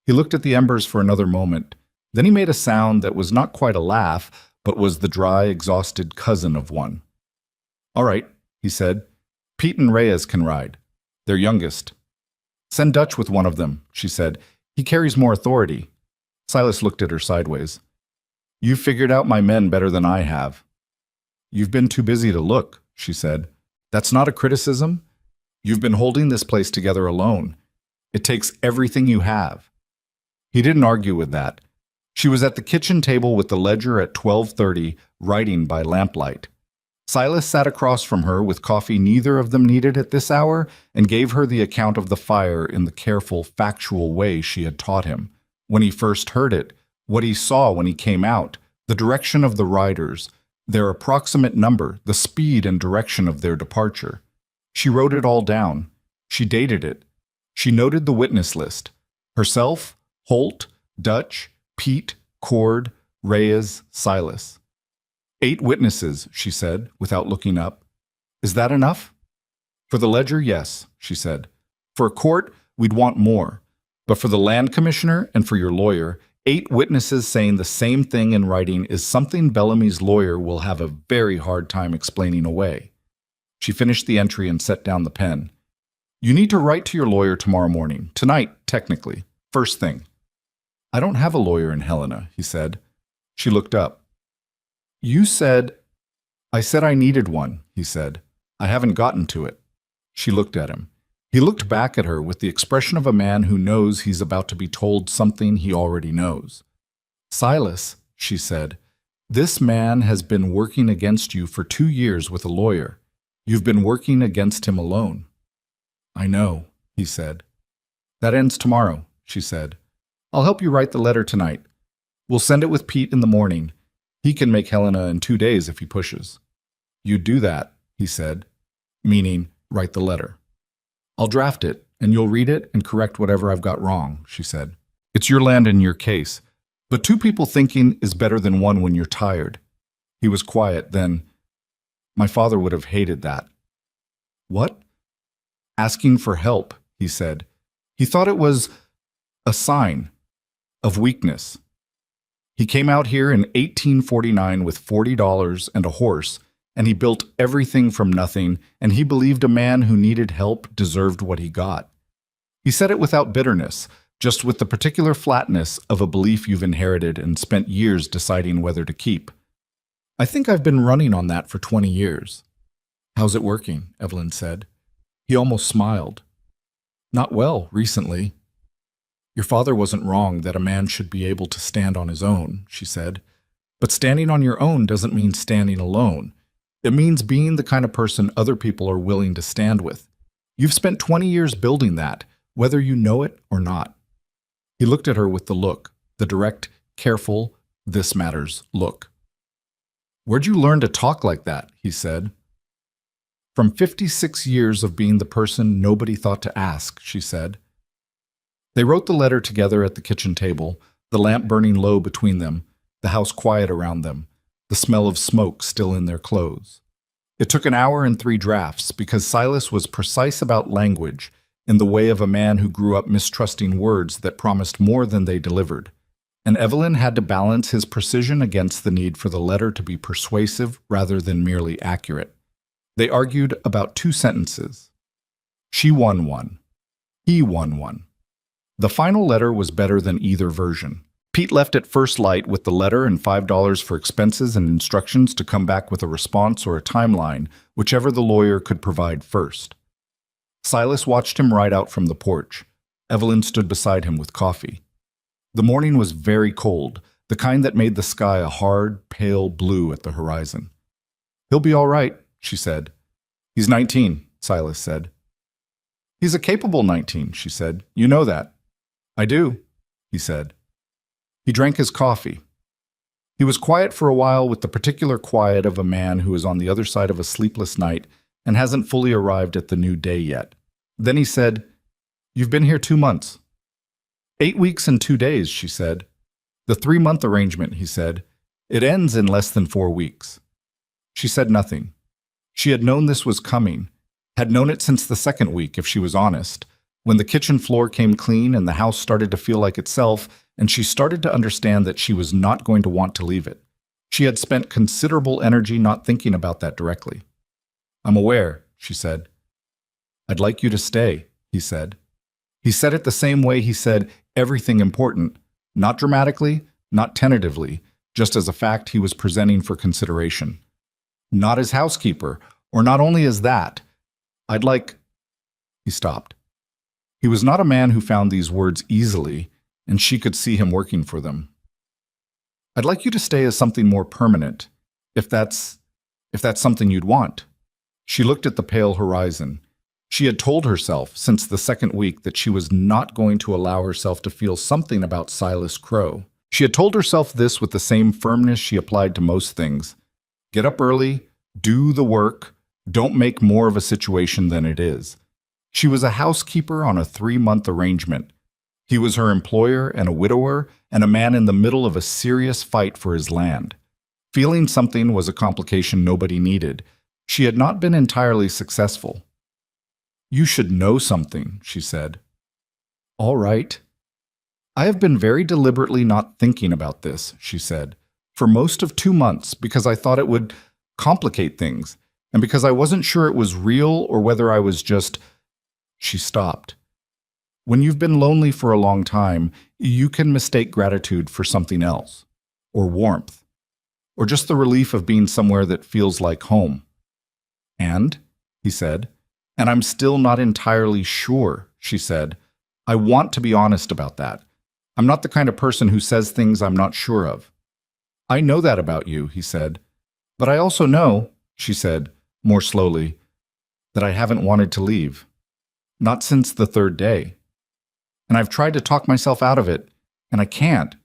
He looked at the embers for another moment. Then he made a sound that was not quite a laugh, but was the dry, exhausted cousin of one. "All right," he said. "Pete and Reyes can ride. They're youngest." "Send Dutch with one of them," she said. "He carries more authority." Silas looked at her sideways. "You've figured out my men better than I have." "You've been too busy to look," she said. "That's not a criticism. You've been holding this place together alone. It takes everything you have." He didn't argue with that. She was at the kitchen table with the ledger at 12:30, writing by lamplight. Silas sat across from her with coffee neither of them needed at this hour and gave her the account of the fire in the careful, factual way she had taught him. When he first heard it, what he saw when he came out, the direction of the riders, their approximate number, the speed and direction of their departure. She wrote it all down. She dated it. She noted the witness list. Herself, Holt, Dutch, Pete, Cord, Reyes, Silas. 8 witnesses, she said, without looking up. "Is that enough?" "For the ledger, yes," she said. "For a court, we'd want more. But for the land commissioner and for your lawyer, 8 witnesses saying the same thing in writing is something Bellamy's lawyer will have a very hard time explaining away." She finished the entry and set down the pen. "You need to write to your lawyer tomorrow morning. Tonight, technically. First thing." "I don't have a lawyer in Helena," he said. She looked up. "You said—" "I said I needed one," he said. "I haven't gotten to it." She looked at him. He looked back at her with the expression of a man who knows he's about to be told something he already knows. "Silas," she said, "this man has been working against you for 2 years with a lawyer. You've been working against him alone." "I know," he said. "That ends tomorrow," she said. "I'll help you write the letter tonight. We'll send it with Pete in the morning. He can make Helena in 2 days if he pushes." "You do that," he said, meaning write the letter. "I'll draft it, and you'll read it and correct whatever I've got wrong," she said. "It's your land and your case, but 2 people thinking is better than 1 when you're tired." He was quiet, then, My father would have hated that. What? Asking for help, he said. He thought it was a sign of weakness. He came out here in 1849 with $40 and a horse, and he built everything from nothing, and he believed a man who needed help deserved what he got. He said it without bitterness, just with the particular flatness of a belief you've inherited and spent years deciding whether to keep. I think I've been running on that for 20 years. How's it working? Evelyn said. He almost smiled. Not well, recently. Your father wasn't wrong that a man should be able to stand on his own, she said. But standing on your own doesn't mean standing alone. It means being the kind of person other people are willing to stand with. You've spent 20 years building that, whether you know it or not. He looked at her with the look, the direct, careful, this matters look. Where'd you learn to talk like that? He said. From 56 years of being the person nobody thought to ask, she said. They wrote the letter together at the kitchen table, the lamp burning low between them, the house quiet around them, the smell of smoke still in their clothes. It took an hour and 3 drafts because Silas was precise about language in the way of a man who grew up mistrusting words that promised more than they delivered. And Evelyn had to balance his precision against the need for the letter to be persuasive rather than merely accurate. They argued about 2 sentences. She won one. He won one. The final letter was better than either version. Pete left at first light with the letter and $5 for expenses and instructions to come back with a response or a timeline, whichever the lawyer could provide first. Silas watched him ride out from the porch. Evelyn stood beside him with coffee. The morning was very cold, the kind that made the sky a hard, pale blue at the horizon. He'll be all right, she said. He's 19, Silas said. He's a capable 19, she said. You know that. I do, he said. He drank his coffee. He was quiet for a while with the particular quiet of a man who is on the other side of a sleepless night and hasn't fully arrived at the new day yet. Then he said, You've been here 2 months. 8 weeks and 2 days, she said. The 3-month arrangement, he said. It ends in less than 4 weeks. She said nothing. She had known this was coming, had known it since the 2nd week, if she was honest, when the kitchen floor came clean and the house started to feel like itself, and she started to understand that she was not going to want to leave it. She had spent considerable energy not thinking about that directly. I'm aware, she said. I'd like you to stay, he said. He said it the same way he said everything important, not dramatically, not tentatively, just as a fact he was presenting for consideration. Not as housekeeper, or not only as that. I'd like... He stopped. He was not a man who found these words easily, and she could see him working for them. I'd like you to stay as something more permanent, if that's something you'd want. She looked at the pale horizon. She had told herself since the 2nd week that she was not going to allow herself to feel something about Silas Crow. She had told herself this with the same firmness she applied to most things. Get up early, do the work, don't make more of a situation than it is. She was a housekeeper on a 3-month arrangement. He was her employer and a widower and a man in the middle of a serious fight for his land. Feeling something was a complication nobody needed. She had not been entirely successful. You should know something, she said. All right. I have been very deliberately not thinking about this, she said, for most of 2 months because I thought it would complicate things and because I wasn't sure it was real or whether I was just... She stopped. When you've been lonely for a long time, you can mistake gratitude for something else, or warmth, or just the relief of being somewhere that feels like home. And, he said, and I'm still not entirely sure, she said. I want to be honest about that. I'm not the kind of person who says things I'm not sure of. I know that about you, he said. But I also know, she said, more slowly, that I haven't wanted to leave. Not since the 3rd day. And I've tried to talk myself out of it, and I can't.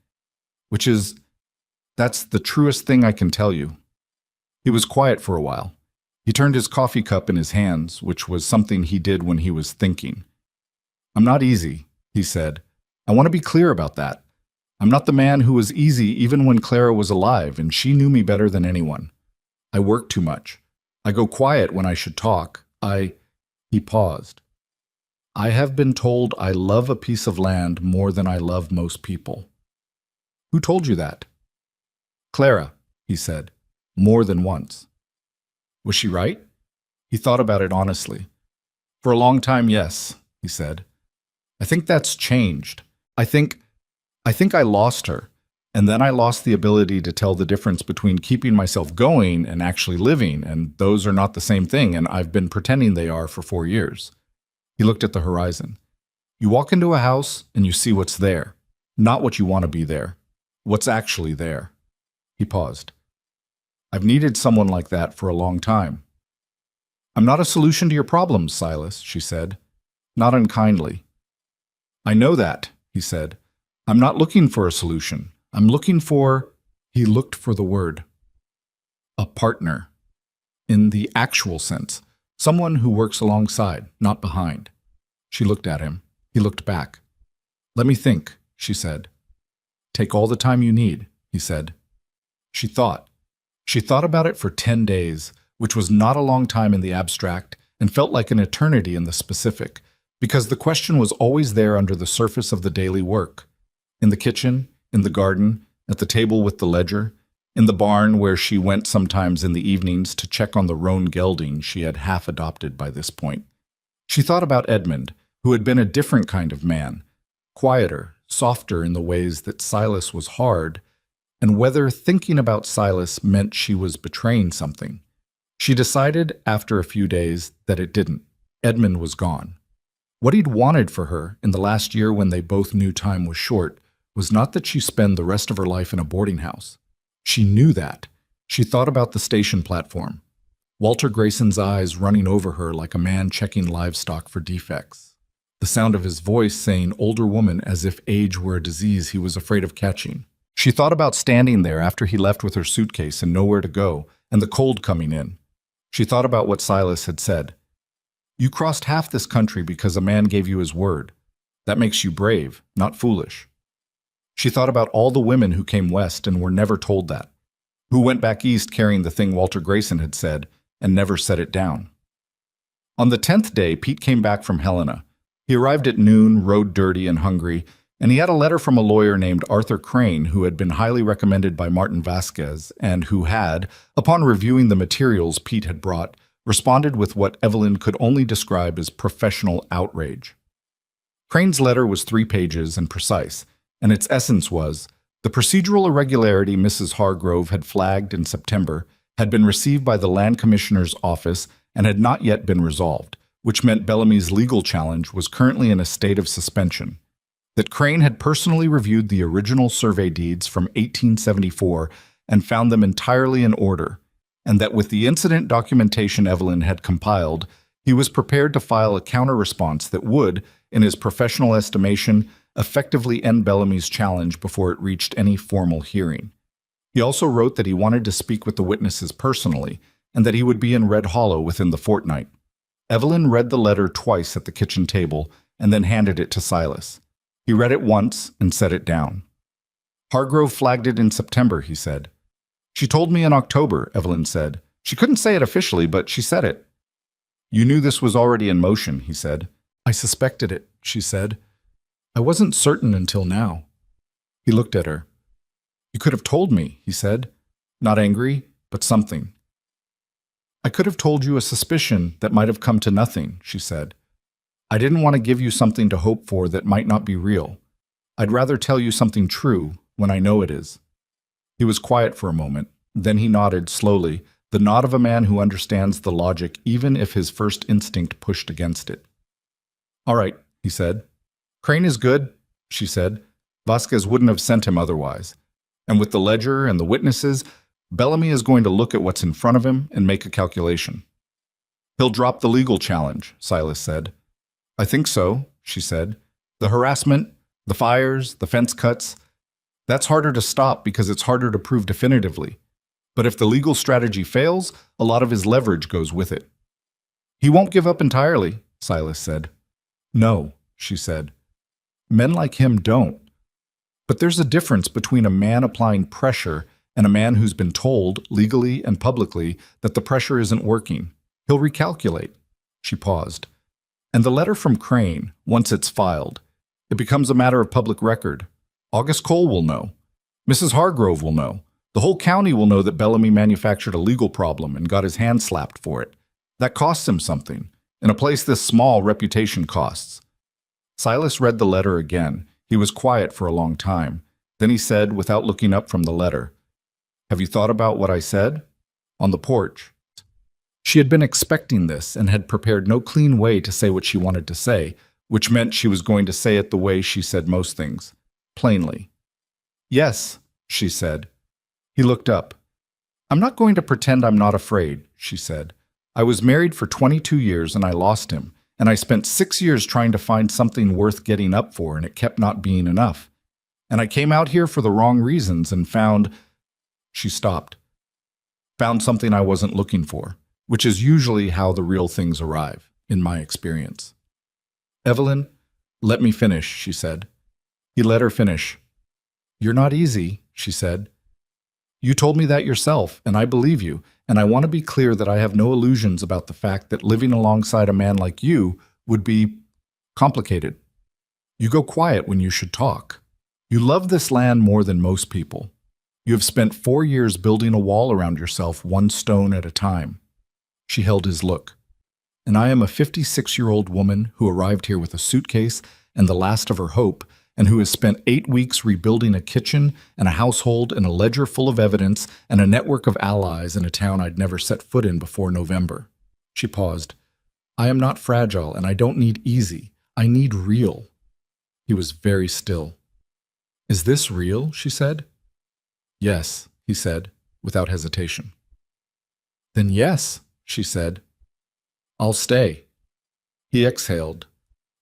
That's the truest thing I can tell you. He was quiet for a while. He turned his coffee cup in his hands, which was something he did when he was thinking. I'm not easy, he said. I want to be clear about that. I'm not the man who was easy even when Clara was alive, and she knew me better than anyone. I work too much. I go quiet when I should talk. He paused. I have been told I love a piece of land more than I love most people. Who told you that? Clara, he said, more than once. Was she right? He thought about it honestly. For a long time, yes, he said. I think that's changed. I think I lost her, and then I lost the ability to tell the difference between keeping myself going and actually living, and those are not the same thing, and I've been pretending they are for 4 years. He looked at the horizon. You walk into a house and you see what's there, not what you want to be there, what's actually there. He paused. I've needed someone like that for a long time. I'm not a solution to your problems, Silas, she said, not unkindly. I know that, he said. I'm not looking for a solution. I'm looking for, he looked for the word, a partner. In the actual sense, someone who works alongside, not behind. She looked at him. He looked back. Let me think, she said. Take all the time you need, he said. She thought. She thought about it for 10 days, which was not a long time in the abstract and felt like an eternity in the specific, because the question was always there under the surface of the daily work. In the kitchen, in the garden, at the table with the ledger, in the barn where she went sometimes in the evenings to check on the roan gelding she had half adopted by this point. She thought about Edmund, who had been a different kind of man, quieter, softer in the ways that Silas was hard, and whether thinking about Silas meant she was betraying something. She decided after a few days that it didn't. Edmund was gone. What he'd wanted for her in the last year when they both knew time was short was not that she spend the rest of her life in a boarding house. She knew that. She thought about the station platform. Walter Grayson's eyes running over her like a man checking livestock for defects. The sound of his voice saying older woman as if age were a disease he was afraid of catching. She thought about standing there after he left with her suitcase and nowhere to go, and the cold coming in. She thought about what Silas had said. You crossed half this country because a man gave you his word. That makes you brave, not foolish. She thought about all the women who came west and were never told that, who went back east carrying the thing Walter Grayson had said and never set it down. On the 10th day, Pete came back from Helena. He arrived at noon, rode dirty and hungry, and he had a letter from a lawyer named Arthur Crane who had been highly recommended by Martin Vasquez and who had, upon reviewing the materials Pete had brought, responded with what Evelyn could only describe as professional outrage. Crane's letter was 3 pages and precise, and its essence was, the procedural irregularity Mrs. Hargrove had flagged in September had been received by the Land Commissioner's office and had not yet been resolved, which meant Bellamy's legal challenge was currently in a state of suspension. That Crane had personally reviewed the original survey deeds from 1874 and found them entirely in order, and that with the incident documentation Evelyn had compiled, he was prepared to file a counter-response that would, in his professional estimation, effectively end Bellamy's challenge before it reached any formal hearing. He also wrote that he wanted to speak with the witnesses personally, and that he would be in Red Hollow within the fortnight. Evelyn read the letter twice at the kitchen table and then handed it to Silas. He read it once and set it down. Hargrove flagged it in September, he said. She told me in October, Evelyn said. She couldn't say it officially, but she said it. You knew this was already in motion, he said. I suspected it, she said. I wasn't certain until now. He looked at her. You could have told me, he said. Not angry, but something. I could have told you a suspicion that might have come to nothing, she said. I didn't want to give you something to hope for that might not be real. I'd rather tell you something true when I know it is. He was quiet for a moment. Then he nodded slowly, the nod of a man who understands the logic even if his first instinct pushed against it. All right, he said. Crane is good, she said. Vasquez wouldn't have sent him otherwise. And with the ledger and the witnesses, Bellamy is going to look at what's in front of him and make a calculation. He'll drop the legal challenge, Silas said. I think so, she said. The harassment, the fires, the fence cuts, that's harder to stop because it's harder to prove definitively. But if the legal strategy fails, a lot of his leverage goes with it. He won't give up entirely, Silas said. No, she said. Men like him don't. But there's a difference between a man applying pressure and a man who's been told, legally and publicly, that the pressure isn't working. He'll recalculate. She paused. And the letter from Crane, once it's filed, it becomes a matter of public record. August Cole will know. Mrs. Hargrove will know. The whole county will know that Bellamy manufactured a legal problem and got his hand slapped for it. That costs him something. In a place this small, reputation costs. Silas read the letter again. He was quiet for a long time. Then he said, without looking up from the letter, "Have you thought about what I said?" On the porch. She had been expecting this and had prepared no clean way to say what she wanted to say, which meant she was going to say it the way she said most things, plainly. "Yes," she said. He looked up. "I'm not going to pretend I'm not afraid," she said. "I was married for 22 years and I lost him, and I spent 6 years trying to find something worth getting up for, and it kept not being enough. And I came out here for the wrong reasons and found—" She stopped. "Found something I wasn't looking for, which is usually how the real things arrive, in my experience." "Evelyn, let me finish," she said. He let her finish. "You're not easy," she said. "You told me that yourself, and I believe you, and I want to be clear that I have no illusions about the fact that living alongside a man like you would be complicated. You go quiet when you should talk. You love this land more than most people. You have spent 4 years building a wall around yourself, one stone at a time." She held his look. "And I am a 56-year-old woman who arrived here with a suitcase and the last of her hope, and who has spent 8 weeks rebuilding a kitchen and a household and a ledger full of evidence and a network of allies in a town I'd never set foot in before November." She paused. "I am not fragile, and I don't need easy. I need real." He was very still. "Is this real?" she said. "Yes," he said, without hesitation. "Then yes," she said. "I'll stay." He exhaled,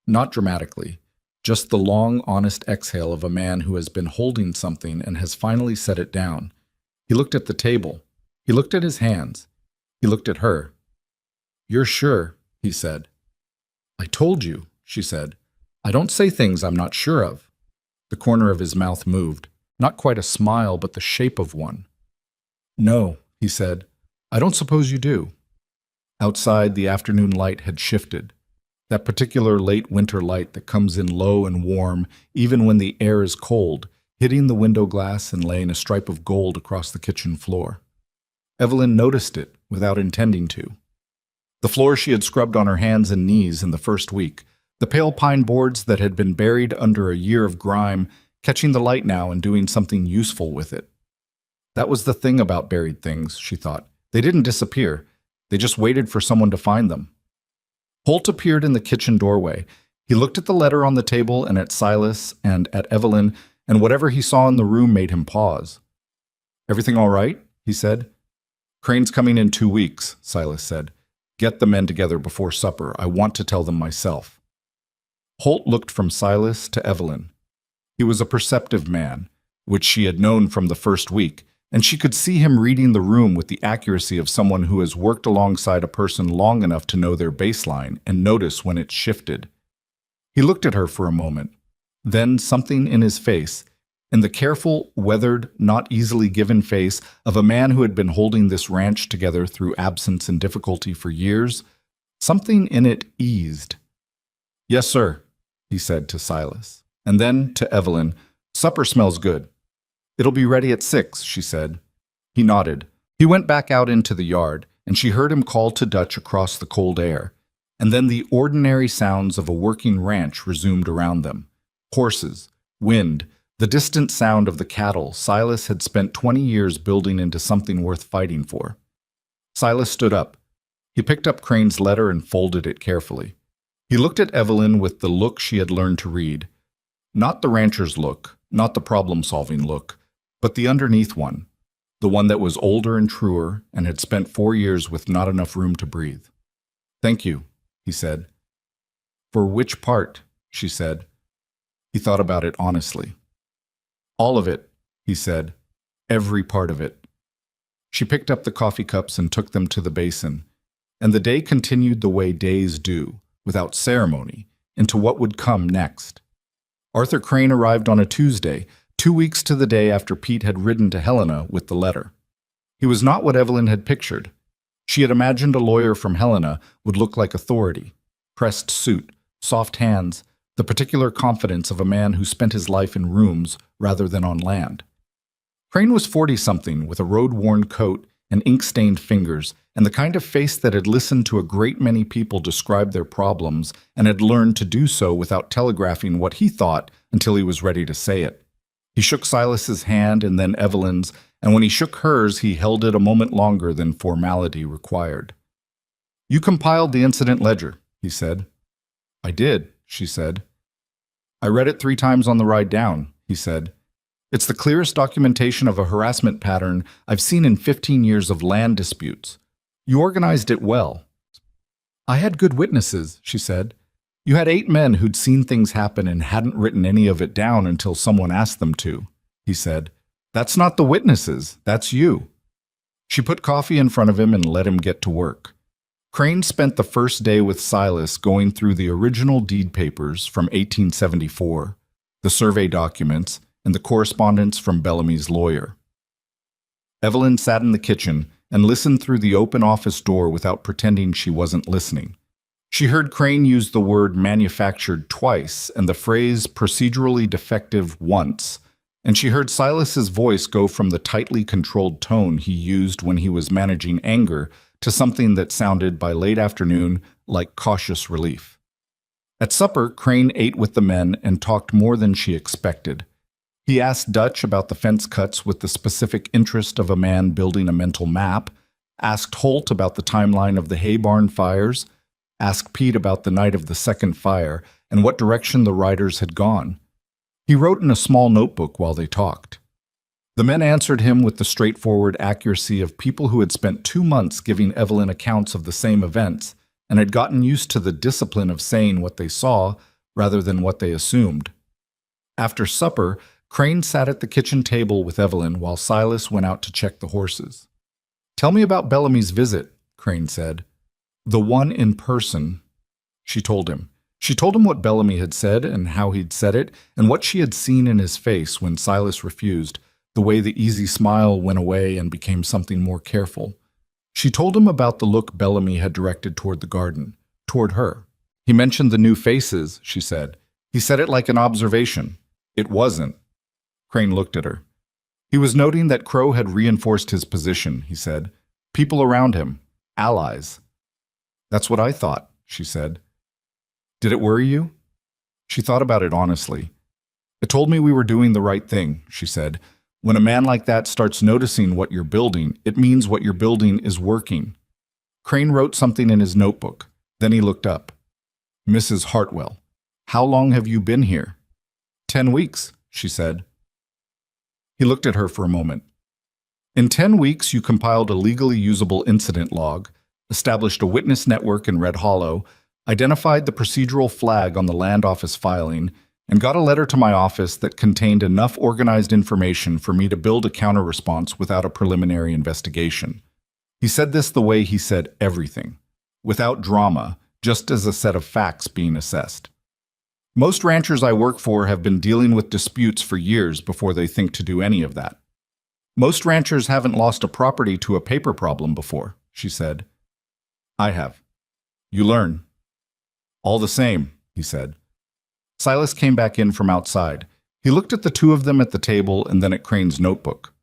not dramatically, just the long, honest exhale of a man who has been holding something and has finally set it down. He looked at the table. He looked at his hands. He looked at her. "You're sure," he said. "I told you," she said. "I don't say things I'm not sure of." The corner of his mouth moved, not quite a smile, but the shape of one. "No," he said. "I don't suppose you do." Outside, the afternoon light had shifted. That particular late winter light that comes in low and warm, even when the air is cold, hitting the window glass and laying a stripe of gold across the kitchen floor. Evelyn noticed it without intending to. The floor she had scrubbed on her hands and knees in the first week, the pale pine boards that had been buried under a year of grime, catching the light now and doing something useful with it. That was the thing about buried things, she thought. They didn't disappear. They just waited for someone to find them. Holt appeared in the kitchen doorway. He looked at the letter on the table and at Silas and at Evelyn, and whatever he saw in the room made him pause. "Everything all right?" he said. "Crane's coming in 2 weeks," Silas said. "Get the men together before supper. I want to tell them myself." Holt looked from Silas to Evelyn. He was a perceptive man, which she had known from the first week, and she could see him reading the room with the accuracy of someone who has worked alongside a person long enough to know their baseline and notice when it's shifted. He looked at her for a moment. Then something in his face, in the careful, weathered, not easily given face of a man who had been holding this ranch together through absence and difficulty for years, something in it eased. "Yes, sir," he said to Silas. And then to Evelyn, "Supper smells good." "It'll be ready at 6, she said. He nodded. He went back out into the yard, and she heard him call to Dutch across the cold air. And then the ordinary sounds of a working ranch resumed around them. Horses, wind, the distant sound of the cattle Silas had spent 20 years building into something worth fighting for. Silas stood up. He picked up Crane's letter and folded it carefully. He looked at Evelyn with the look she had learned to read. Not the rancher's look, not the problem-solving look, but the underneath one, the one that was older and truer and had spent 4 years with not enough room to breathe. "Thank you," he said. "For which part?" she said. He thought about it honestly. "All of it," he said. "Every part of it." She picked up the coffee cups and took them to the basin, and the day continued the way days do, without ceremony, into what would come next. Arthur Crane arrived on a Tuesday, 2 weeks to the day after Pete had ridden to Helena with the letter. He was not what Evelyn had pictured. She had imagined a lawyer from Helena would look like authority, pressed suit, soft hands, the particular confidence of a man who spent his life in rooms rather than on land. Crane was 40-something with a road-worn coat and ink-stained fingers, and the kind of face that had listened to a great many people describe their problems and had learned to do so without telegraphing what he thought until he was ready to say it. He shook Silas's hand and then Evelyn's, and when he shook hers, he held it a moment longer than formality required. "You compiled the incident ledger," he said. "I did," she said. "I read it 3 times on the ride down," he said. "It's the clearest documentation of a harassment pattern I've seen in 15 years of land disputes. You organized it well." "I had good witnesses," she said. "You had 8 men who'd seen things happen and hadn't written any of it down until someone asked them to," he said. "That's not the witnesses, that's you." She put coffee in front of him and let him get to work. Crane spent the first day with Silas going through the original deed papers from 1874, the survey documents, and the correspondence from Bellamy's lawyer. Evelyn sat in the kitchen and listened through the open office door without pretending she wasn't listening. She heard Crane use the word manufactured twice and the phrase procedurally defective once, and she heard Silas's voice go from the tightly controlled tone he used when he was managing anger to something that sounded by late afternoon like cautious relief. At supper, Crane ate with the men and talked more than she expected. He asked Dutch about the fence cuts with the specific interest of a man building a mental map, asked Holt about the timeline of the hay barn fires, asked Pete about the night of the second fire and what direction the riders had gone. He wrote in a small notebook while they talked. The men answered him with the straightforward accuracy of people who had spent 2 months giving Evelyn accounts of the same events and had gotten used to the discipline of saying what they saw rather than what they assumed. After supper, Crane sat at the kitchen table with Evelyn while Silas went out to check the horses. "Tell me about Bellamy's visit," Crane said. "The one in person," she told him. She told him what Bellamy had said and how he'd said it and what she had seen in his face when Silas refused, the way the easy smile went away and became something more careful. She told him about the look Bellamy had directed toward the garden, toward her. "He mentioned the new faces," she said. "He said it like an observation. It wasn't." Crane looked at her. "He was noting that Crow had reinforced his position," he said. "People around him. Allies." "That's what I thought," she said. "Did it worry you?" She thought about it honestly. "It told me we were doing the right thing," she said. "When a man like that starts noticing what you're building, it means what you're building is working." Crane wrote something in his notebook. Then he looked up. "Mrs. Hartwell, how long have you been here?" 10 weeks, she said. He looked at her for a moment. "In 10 weeks, you compiled a legally usable incident log, established a witness network in Red Hollow, identified the procedural flag on the land office filing, and got a letter to my office that contained enough organized information for me to build a counter-response without a preliminary investigation." He said this the way he said everything, without drama, just as a set of facts being assessed. "Most ranchers I work for have been dealing with disputes for years before they think to do any of that. Most ranchers haven't lost a property to a paper problem before," she said. "I have. You learn." "All the same," he said. Silas came back in from outside. He looked at the two of them at the table and then at Crane's notebook.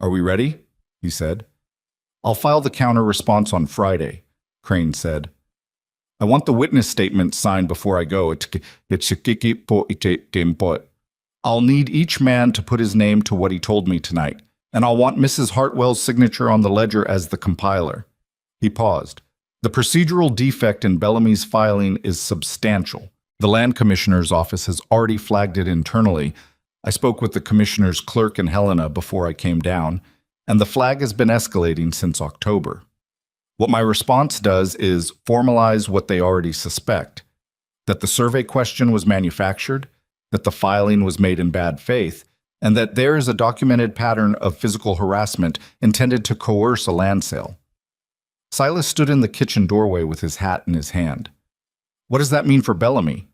"Are we ready?" he said. "I'll file the counter-response on Friday," Crane said. "I want the witness statement signed before I go. I'll need each man to put his name to what he told me tonight, and I'll want Mrs. Hartwell's signature on the ledger as the compiler." He paused. "The procedural defect in Bellamy's filing is substantial. The Land Commissioner's office has already flagged it internally. I spoke with the Commissioner's clerk in Helena before I came down, and the flag has been escalating since October. What my response does is formalize what they already suspect, that the survey question was manufactured, that the filing was made in bad faith, and that there is a documented pattern of physical harassment intended to coerce a land sale." Silas stood in the kitchen doorway with his hat in his hand. "What does that mean for Bellamy?"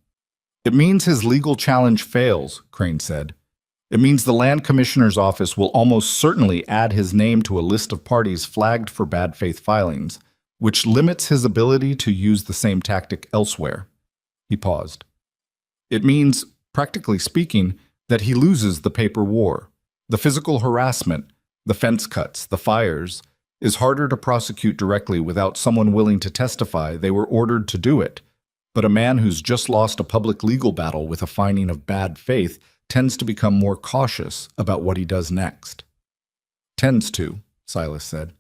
"It means his legal challenge fails," Crane said. It means the land commissioner's office will almost certainly add his name to a list of parties flagged for bad faith filings, which limits his ability to use the same tactic elsewhere. He paused. It means, practically speaking, that he loses the paper war. The physical harassment, the fence cuts, the fires, is harder to prosecute directly without someone willing to testify they were ordered to do it. But a man who's just lost a public legal battle with a finding of bad faith tends to become more cautious about what he does next. Tends to, Silas said.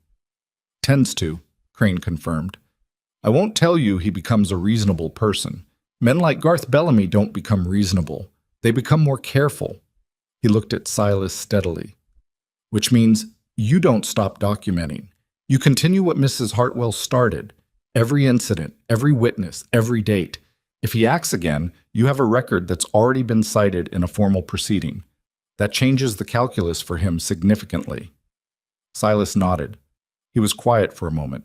Tends to, Crane confirmed. I won't tell you he becomes a reasonable person. Men like Garth Bellamy don't become reasonable. They become more careful. He looked at Silas steadily. Which means you don't stop documenting. You continue what Mrs. Hartwell started. Every incident, every witness, every date. If he acts again, you have a record that's already been cited in a formal proceeding. That changes the calculus for him significantly. Silas nodded. He was quiet for a moment.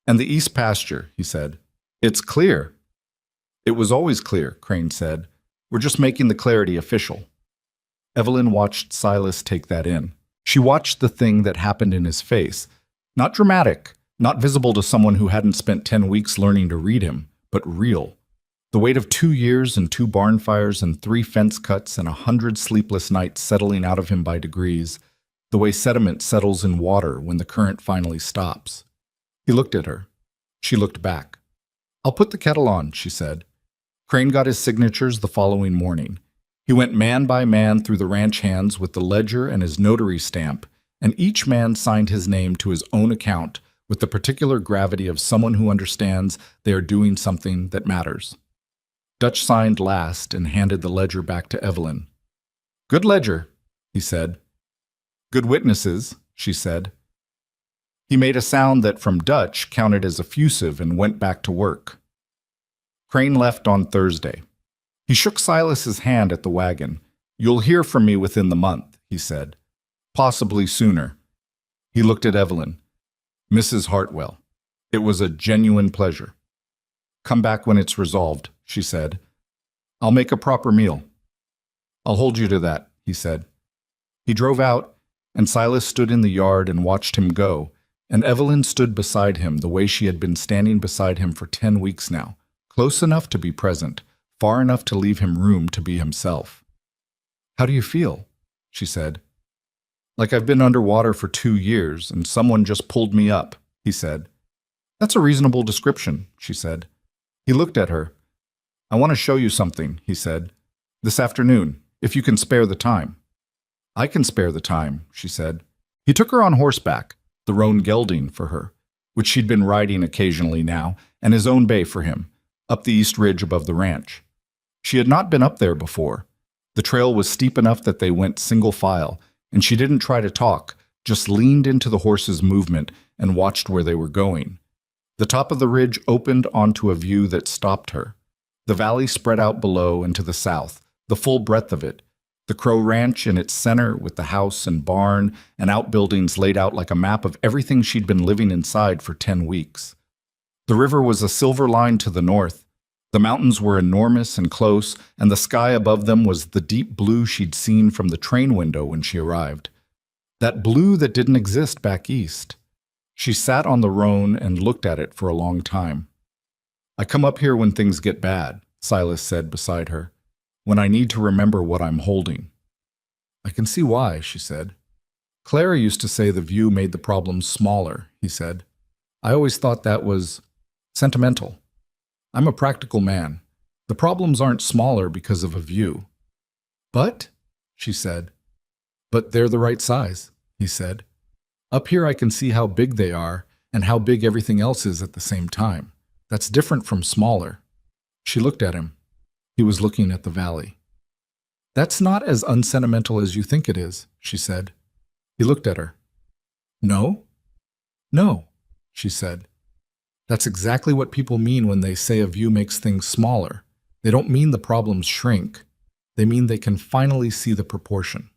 And the east pasture, he said. It's clear. It was always clear, Crane said. We're just making the clarity official. Evelyn watched Silas take that in. She watched the thing that happened in his face. Not dramatic, not visible to someone who hadn't spent 10 weeks learning to read him, but real. The weight of 2 years and 2 barn fires and 3 fence cuts and 100 sleepless nights settling out of him by degrees, the way sediment settles in water when the current finally stops. He looked at her. She looked back. I'll put the kettle on, she said. Crane got his signatures the following morning. He went man by man through the ranch hands with the ledger and his notary stamp, and each man signed his name to his own account with the particular gravity of someone who understands they are doing something that matters. Dutch signed last and handed the ledger back to Evelyn. Good ledger, he said. Good witnesses, she said. He made a sound that from Dutch counted as effusive and went back to work. Crane left on Thursday. He shook Silas's hand at the wagon. You'll hear from me within the month, he said. Possibly sooner. He looked at Evelyn. Mrs. Hartwell. It was a genuine pleasure. Come back when it's resolved, she said. I'll make a proper meal. I'll hold you to that, he said. He drove out, and Silas stood in the yard and watched him go, and Evelyn stood beside him the way she had been standing beside him for 10 weeks now, close enough to be present, far enough to leave him room to be himself. How do you feel? She said. Like I've been underwater for 2 years, and someone just pulled me up, he said. That's a reasonable description, she said. He looked at her. I want to show you something, he said. This afternoon, if you can spare the time. I can spare the time, she said. He took her on horseback, the roan gelding for her, which she'd been riding occasionally now, and his own bay for him, up the east ridge above the ranch. She had not been up there before. The trail was steep enough that they went single file, and she didn't try to talk, just leaned into the horse's movement and watched where they were going. The top of the ridge opened onto a view that stopped her. The valley spread out below and to the south, the full breadth of it. The Crow Ranch in its center with the house and barn and outbuildings laid out like a map of everything she'd been living inside for 10 weeks. The river was a silver line to the north. The mountains were enormous and close, and the sky above them was the deep blue she'd seen from the train window when she arrived. That blue that didn't exist back east. She sat on the roan and looked at it for a long time. I come up here when things get bad, Silas said beside her, when I need to remember what I'm holding. I can see why, she said. Clara used to say the view made the problems smaller, he said. I always thought that was sentimental. I'm a practical man. The problems aren't smaller because of a view. But, she said. But they're the right size, he said. Up here I can see how big they are and how big everything else is at the same time. That's different from smaller. She looked at him. He was looking at the valley. That's not as unsentimental as you think it is, she said. He looked at her. No? No, she said. That's exactly what people mean when they say a view makes things smaller. They don't mean the problems shrink. They mean they can finally see the proportion.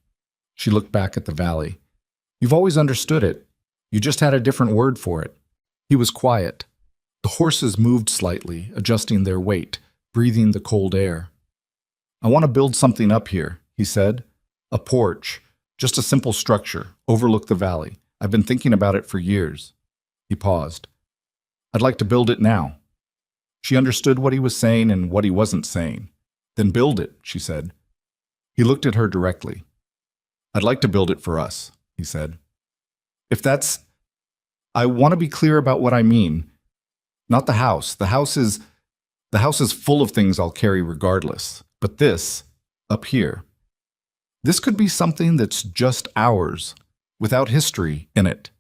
She looked back at the valley. You've always understood it. You just had a different word for it. He was quiet. The horses moved slightly, adjusting their weight, breathing the cold air. I want to build something up here, he said. A porch, just a simple structure, overlooked the valley. I've been thinking about it for years. He paused. I'd like to build it now. She understood what he was saying and what he wasn't saying. Then build it, she said. He looked at her directly. I'd like to build it for us, he said. If that's... I want to be clear about what I mean. Not the house. The house is full of things I'll carry regardless. But this, up here, this could be something that's just ours, without history in it.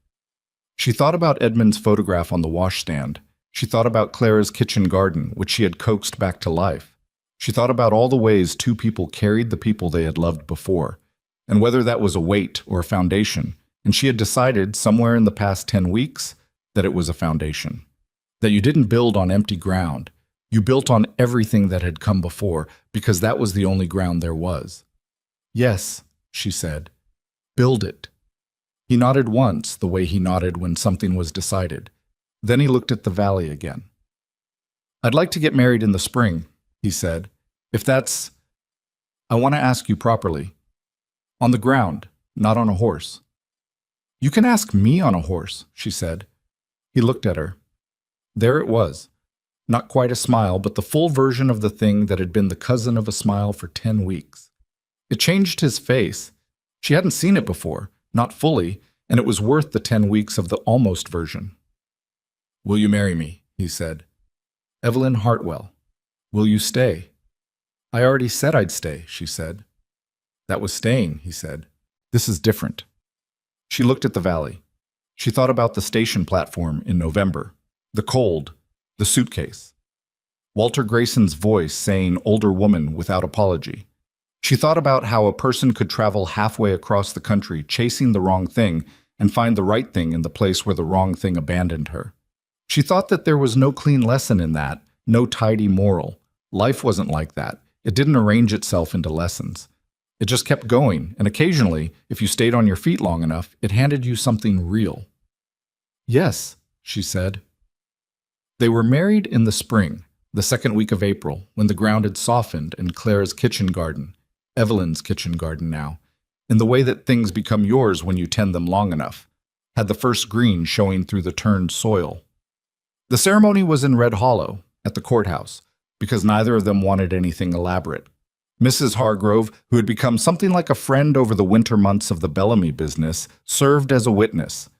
She thought about Edmund's photograph on the washstand. She thought about Clara's kitchen garden, which she had coaxed back to life. She thought about all the ways two people carried the people they had loved before, and whether that was a weight or a foundation, and she had decided somewhere in the past 10 weeks that it was a foundation. That you didn't build on empty ground. You built on everything that had come before, because that was the only ground there was. Yes, she said. Build it. He nodded once, the way he nodded when something was decided. Then he looked at the valley again. I'd like to get married in the spring, he said. If that's... I want to ask you properly. On the ground, not on a horse. You can ask me on a horse, she said. He looked at her. There it was. Not quite a smile, but the full version of the thing that had been the cousin of a smile for 10 weeks. It changed his face. She hadn't seen it before, not fully, and it was worth the 10 weeks of the almost version. Will you marry me? He said. Evelyn Hartwell. Will you stay? I already said I'd stay, she said. That was staying, he said. This is different. She looked at the valley. She thought about the station platform in November, the cold, the suitcase. Walter Grayson's voice saying older woman without apology. She thought about how a person could travel halfway across the country chasing the wrong thing and find the right thing in the place where the wrong thing abandoned her. She thought that there was no clean lesson in that, no tidy moral. Life wasn't like that. It didn't arrange itself into lessons. It just kept going, and occasionally, if you stayed on your feet long enough, it handed you something real. Yes, she said. They were married in the spring, the second week of April, when the ground had softened in Clara's kitchen garden, Evelyn's kitchen garden now, in the way that things become yours when you tend them long enough, had the first green showing through the turned soil. The ceremony was in Red Hollow, at the courthouse, because neither of them wanted anything elaborate. Mrs. Hargrove, who had become something like a friend over the winter months of the Bellamy business, served as a witness.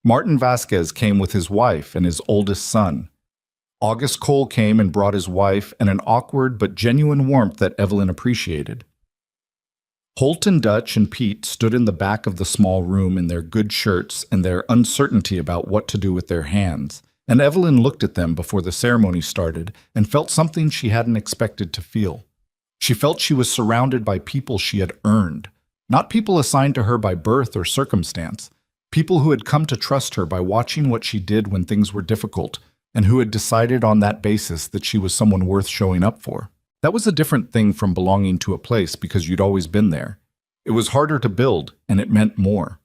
Martin Vasquez came with his wife and his oldest son. August Cole came and brought his wife and an awkward but genuine warmth that Evelyn appreciated. Holt and Dutch and Pete stood in the back of the small room in their good shirts and their uncertainty about what to do with their hands, and Evelyn looked at them before the ceremony started and felt something she hadn't expected to feel. She felt she was surrounded by people she had earned, not people assigned to her by birth or circumstance, people who had come to trust her by watching what she did when things were difficult, and who had decided on that basis that she was someone worth showing up for. That was a different thing from belonging to a place because you'd always been there. It was harder to build, and it meant more.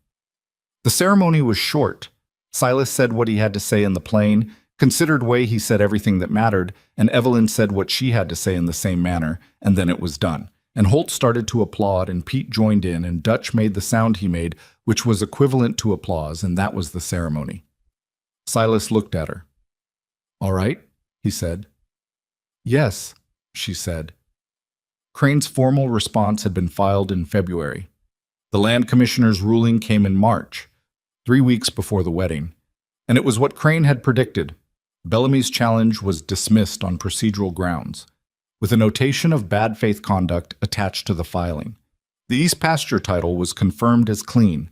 The ceremony was short. Silas said what he had to say in the plain, considered way he said everything that mattered, and Evelyn said what she had to say in the same manner, and then it was done. And Holt started to applaud, and Pete joined in, and Dutch made the sound he made, which was equivalent to applause, and that was the ceremony. Silas looked at her. All right, he said. Yes, she said. Crane's formal response had been filed in February. The land commissioner's ruling came in March, 3 weeks before the wedding, and it was what Crane had predicted. Bellamy's challenge was dismissed on procedural grounds, with a notation of bad faith conduct attached to the filing. The East Pasture title was confirmed as clean.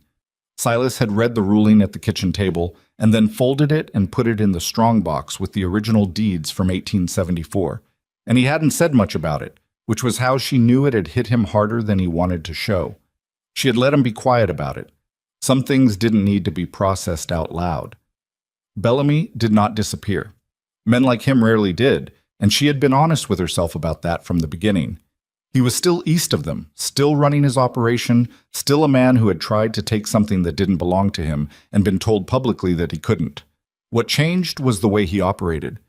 Silas had read the ruling at the kitchen table and then folded it and put it in the strongbox with the original deeds from 1874, and he hadn't said much about it, which was how she knew it had hit him harder than he wanted to show. She had let him be quiet about it. Some things didn't need to be processed out loud. Bellamy did not disappear. Men like him rarely did, and she had been honest with herself about that from the beginning. He was still east of them, still running his operation, still a man who had tried to take something that didn't belong to him and been told publicly that he couldn't. What changed was the way he operated.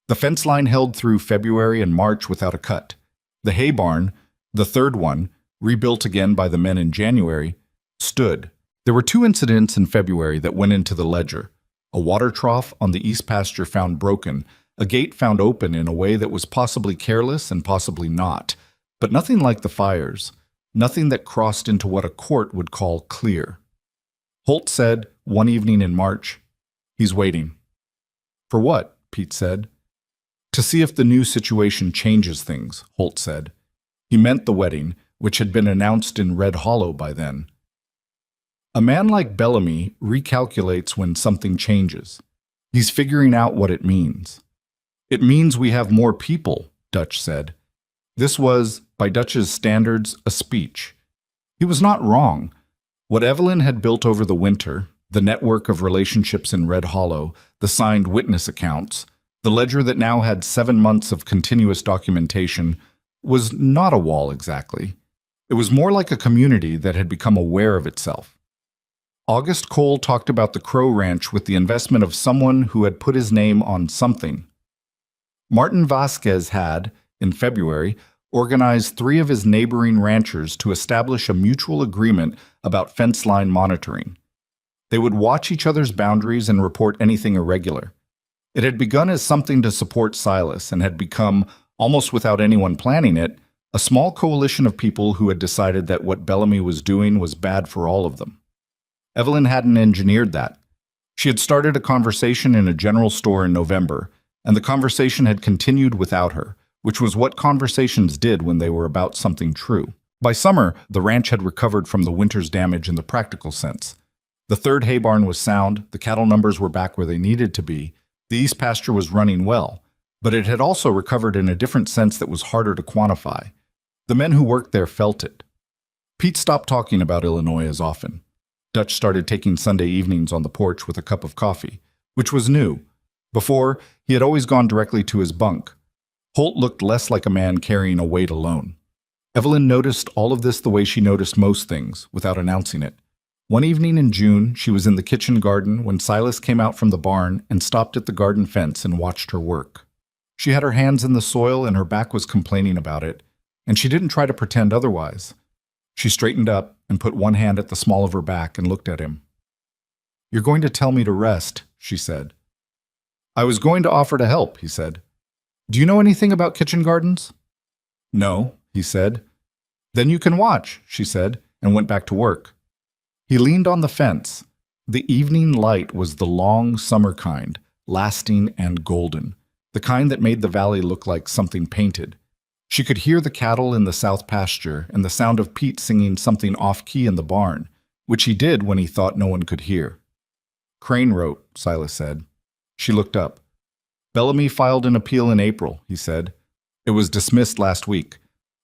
The fence line held through February and March without a cut. The hay barn, the third one, rebuilt again by the men in January, stood. There were 2 incidents in February that went into the ledger. A water trough on the east pasture found broken, a gate found open in a way that was possibly careless and possibly not, but nothing like the fires, nothing that crossed into what a court would call clear. Holt said, one evening in March, "He's waiting." "For what?" Pete said. "To see if the new situation changes things," Holt said. He meant the wedding, which had been announced in Red Hollow by then. A man like Bellamy recalculates when something changes. He's figuring out what it means. "It means we have more people," Dutch said. This was, by Dutch's standards, a speech. He was not wrong. What Evelyn had built over the winter, the network of relationships in Red Hollow, the signed witness accounts, the ledger that now had 7 months of continuous documentation, was not a wall exactly. It was more like a community that had become aware of itself. August Cole talked about the Crow Ranch with the investment of someone who had put his name on something. Martin Vasquez had, in February, organized 3 of his neighboring ranchers to establish a mutual agreement about fence line monitoring. They would watch each other's boundaries and report anything irregular. It had begun as something to support Silas and had become, almost without anyone planning it, a small coalition of people who had decided that what Bellamy was doing was bad for all of them. Evelyn hadn't engineered that. She had started a conversation in a general store in November, and the conversation had continued without her, which was what conversations did when they were about something true. By summer, the ranch had recovered from the winter's damage in the practical sense. The 3rd hay barn was sound, the cattle numbers were back where they needed to be, the east pasture was running well, but it had also recovered in a different sense that was harder to quantify. The men who worked there felt it. Pete stopped talking about Illinois as often. Dutch started taking Sunday evenings on the porch with a cup of coffee, which was new. Before, he had always gone directly to his bunk. Holt looked less like a man carrying a weight alone. Evelyn noticed all of this the way she noticed most things, without announcing it. One evening in June, she was in the kitchen garden when Silas came out from the barn and stopped at the garden fence and watched her work. She had her hands in the soil and her back was complaining about it, and she didn't try to pretend otherwise. She straightened up and put one hand at the small of her back and looked at him. "You're going to tell me to rest," she said. "I was going to offer to help," he said. "Do you know anything about kitchen gardens?" "No," he said. "Then you can watch," she said, and went back to work. He leaned on the fence. The evening light was the long summer kind, lasting and golden, the kind that made the valley look like something painted. She could hear the cattle in the south pasture and the sound of Pete singing something off-key in the barn, which he did when he thought no one could hear. "Crane wrote," Silas said. She looked up. "Bellamy filed an appeal in April," he said. "It was dismissed last week.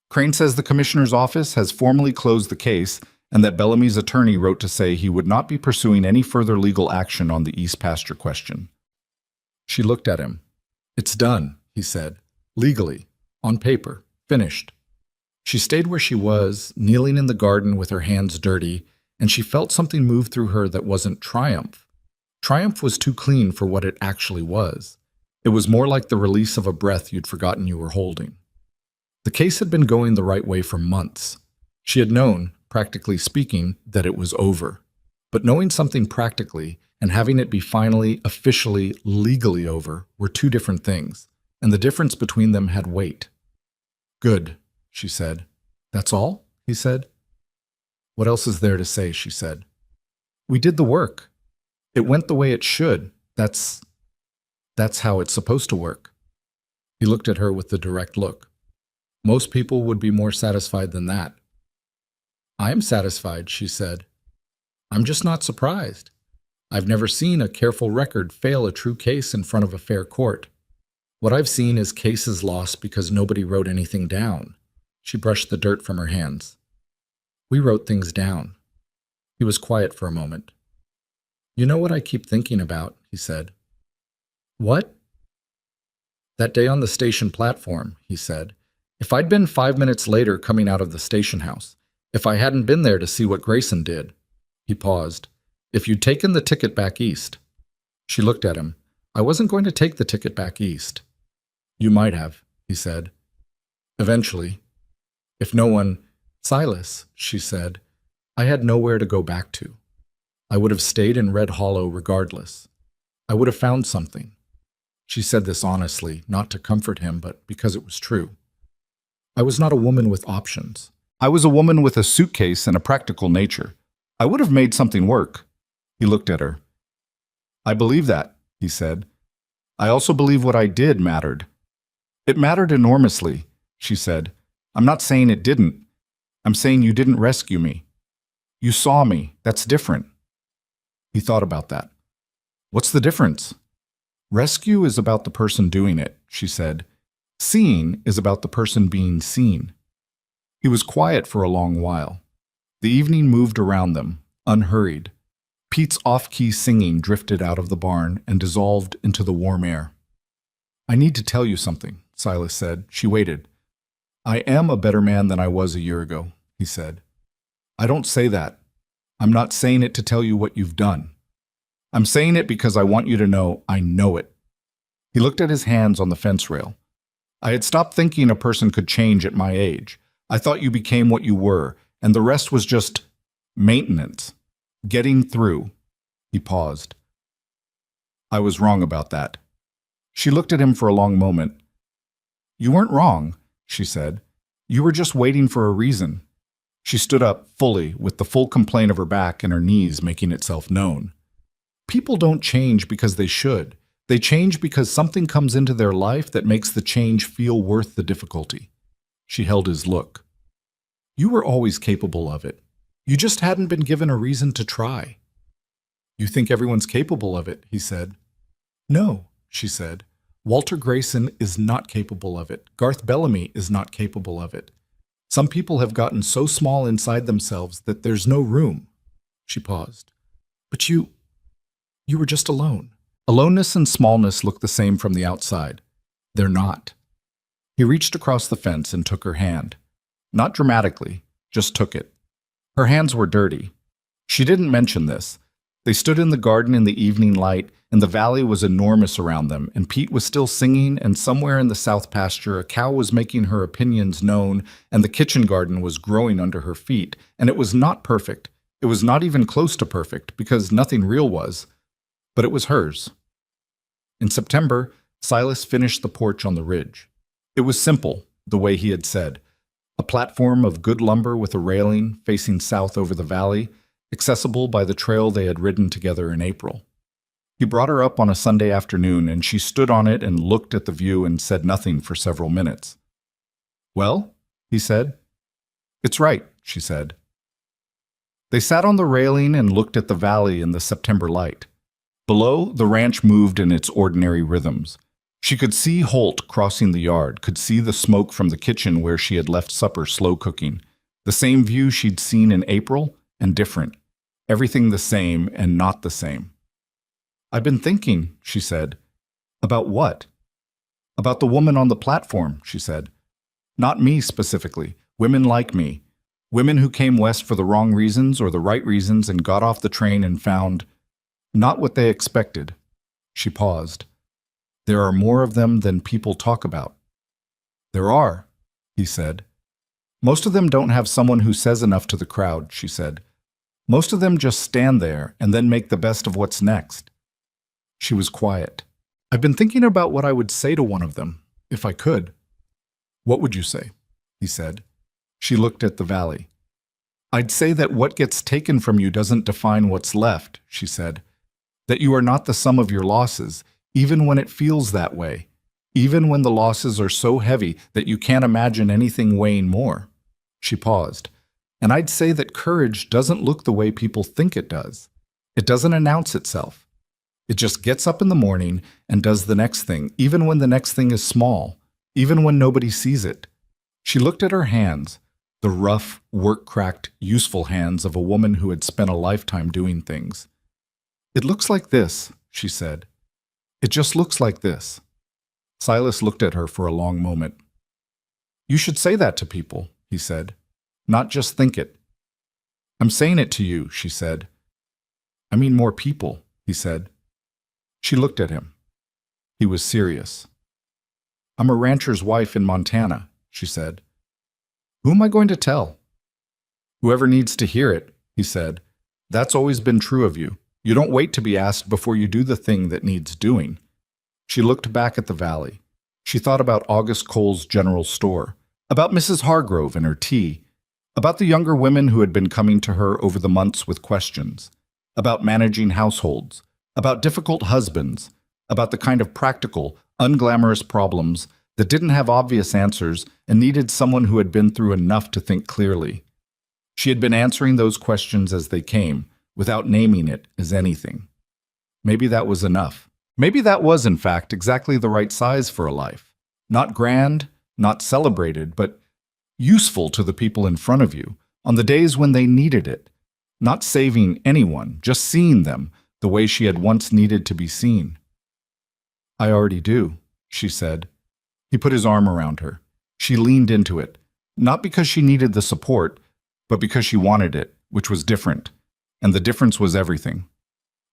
Crane says the commissioner's office has formally closed the case and that Bellamy's attorney wrote to say he would not be pursuing any further legal action on the East Pasture question." She looked at him. "It's done," he said. "Legally. On paper. Finished." She stayed where she was, kneeling in the garden with her hands dirty, and she felt something move through her that wasn't triumph. Triumph was too clean for what it actually was. It was more like the release of a breath you'd forgotten you were holding. The case had been going the right way for months. She had known, practically speaking, that it was over. But knowing something practically and having it be finally, officially, legally over were 2 different things, and the difference between them had weight. "Good," she said. "That's all?" he said. "What else is there to say?" she said. "We did the work. It went the way it should. That's how it's supposed to work." He looked at her with the direct look. "Most people would be more satisfied than that." "I'm satisfied," she said. "I'm just not surprised. I've never seen a careful record fail a true case in front of a fair court. What I've seen is cases lost because nobody wrote anything down." She brushed the dirt from her hands. "We wrote things down." He was quiet for a moment. "You know what I keep thinking about," he said. "What?" "That day on the station platform," he said. "If I'd been 5 minutes later coming out of the station house, if I hadn't been there to see what Grayson did." He paused. "If you'd taken the ticket back east." She looked at him. "I wasn't going to take the ticket back east." "You might have," he said. "Eventually. If no one, Silas, she said, I had nowhere to go back to. I would have stayed in Red Hollow regardless. I would have found something. She said this honestly, not to comfort him, but because it was true. I was not a woman with options. I was a woman with a suitcase and a practical nature. I would have made something work. He looked at her. I believe that, he said. I also believe what I did mattered. It mattered enormously, she said. I'm not saying it didn't. I'm saying you didn't rescue me. You saw me. That's different. He thought about that. What's the difference? Rescue is about the person doing it, she said. Seeing is about the person being seen. He was quiet for a long while. The evening moved around them, unhurried. Pete's off-key singing drifted out of the barn and dissolved into the warm air. I need to tell you something, Silas said. She waited. I am a better man than I was a year ago, he said. I don't say that. I'm not saying it to tell you what you've done. I'm saying it because I want you to know I know it. He looked at his hands on the fence rail. I had stopped thinking a person could change at my age. I thought you became what you were, and the rest was just maintenance. Getting through. He paused. I was wrong about that. She looked at him for a long moment. You weren't wrong, she said. You were just waiting for a reason. She stood up fully, with the full complaint of her back and her knees making itself known. People don't change because they should. They change because something comes into their life that makes the change feel worth the difficulty. She held his look. You were always capable of it. You just hadn't been given a reason to try. You think everyone's capable of it, he said. No, she said. Walter Grayson is not capable of it. Garth Bellamy is not capable of it. Some people have gotten so small inside themselves that there's no room. She paused. But you were just alone. Aloneness and smallness look the same from the outside. They're not. He reached across the fence and took her hand. Not dramatically, just took it. Her hands were dirty. She didn't mention this. They stood in the garden in the evening light, and the valley was enormous around them, and Pete was still singing, and somewhere in the south pasture a cow was making her opinions known, and the kitchen garden was growing under her feet, and it was not perfect. It was not even close to perfect, because nothing real was. But it was hers. In September, Silas finished the porch on the ridge. It was simple, the way he had said. A platform of good lumber with a railing facing south over the valley, accessible by the trail they had ridden together in April. He brought her up on a Sunday afternoon, and she stood on it and looked at the view and said nothing for several minutes. Well, he said. It's right, she said. They sat on the railing and looked at the valley in the September light. Below, the ranch moved in its ordinary rhythms. She could see Holt crossing the yard, could see the smoke from the kitchen where she had left supper slow cooking. The same view she'd seen in April, and different. Everything the same and not the same. I've been thinking, she said. About what? About the woman on the platform, she said. Not me specifically, women like me. Women who came west for the wrong reasons or the right reasons and got off the train and found not what they expected. She paused. There are more of them than people talk about. There are, he said. Most of them don't have someone who says enough to the crowd, she said. Most of them just stand there and then make the best of what's next. She was quiet. I've been thinking about what I would say to one of them, if I could. What would you say? He said. She looked at the valley. I'd say that what gets taken from you doesn't define what's left, she said. That you are not the sum of your losses, even when it feels that way, even when the losses are so heavy that you can't imagine anything weighing more. She paused. And I'd say that courage doesn't look the way people think it does. It doesn't announce itself. It just gets up in the morning and does the next thing, even when the next thing is small, even when nobody sees it. She looked at her hands, the rough, work-cracked, useful hands of a woman who had spent a lifetime doing things. It looks like this, she said. It just looks like this. Silas looked at her for a long moment. You should say that to people, he said. Not just think it. I'm saying it to you, she said. I mean more people, he said. She looked at him. He was serious. I'm a rancher's wife in Montana, she said. Who am I going to tell? Whoever needs to hear it, he said. That's always been true of you. You don't wait to be asked before you do the thing that needs doing. She looked back at the valley. She thought about August Cole's general store, about Mrs. Hargrove and her tea, about the younger women who had been coming to her over the months with questions, about managing households, about difficult husbands, about the kind of practical, unglamorous problems that didn't have obvious answers and needed someone who had been through enough to think clearly. She had been answering those questions as they came, without naming it as anything. Maybe that was enough. Maybe that was, in fact, exactly the right size for a life. Not grand, not celebrated, but useful to the people in front of you, on the days when they needed it. Not saving anyone, just seeing them the way she had once needed to be seen. I already do, she said. He put his arm around her. She leaned into it, not because she needed the support, but because she wanted it, which was different. And the difference was everything.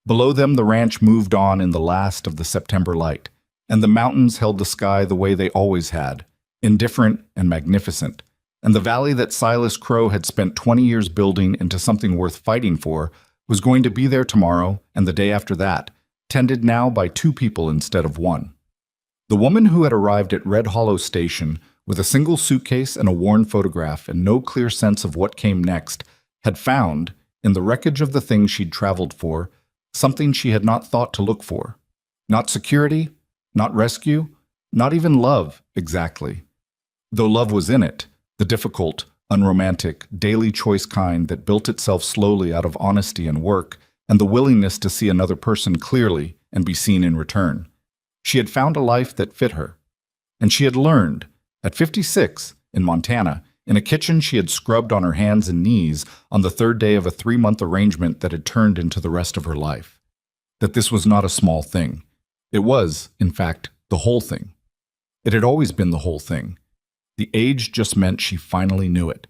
Below them, the ranch moved on in the last of the September light, and the mountains held the sky the way they always had, indifferent and magnificent. And the valley that Silas Crow had spent 20 years building into something worth fighting for was going to be there tomorrow and the day after that, tended now by 2 people instead of 1. The woman who had arrived at Red Hollow Station with a single suitcase and a worn photograph and no clear sense of what came next had found, in the wreckage of the thing she'd traveled for, something she had not thought to look for. Not security, not rescue, not even love, exactly. Though love was in it, the difficult, unromantic, daily choice kind that built itself slowly out of honesty and work and the willingness to see another person clearly and be seen in return. She had found a life that fit her. And she had learned, at 56, in Montana, in a kitchen she had scrubbed on her hands and knees on the 3rd day of a 3-month arrangement that had turned into the rest of her life, that this was not a small thing. It was, in fact, the whole thing. It had always been the whole thing. The age just meant she finally knew it.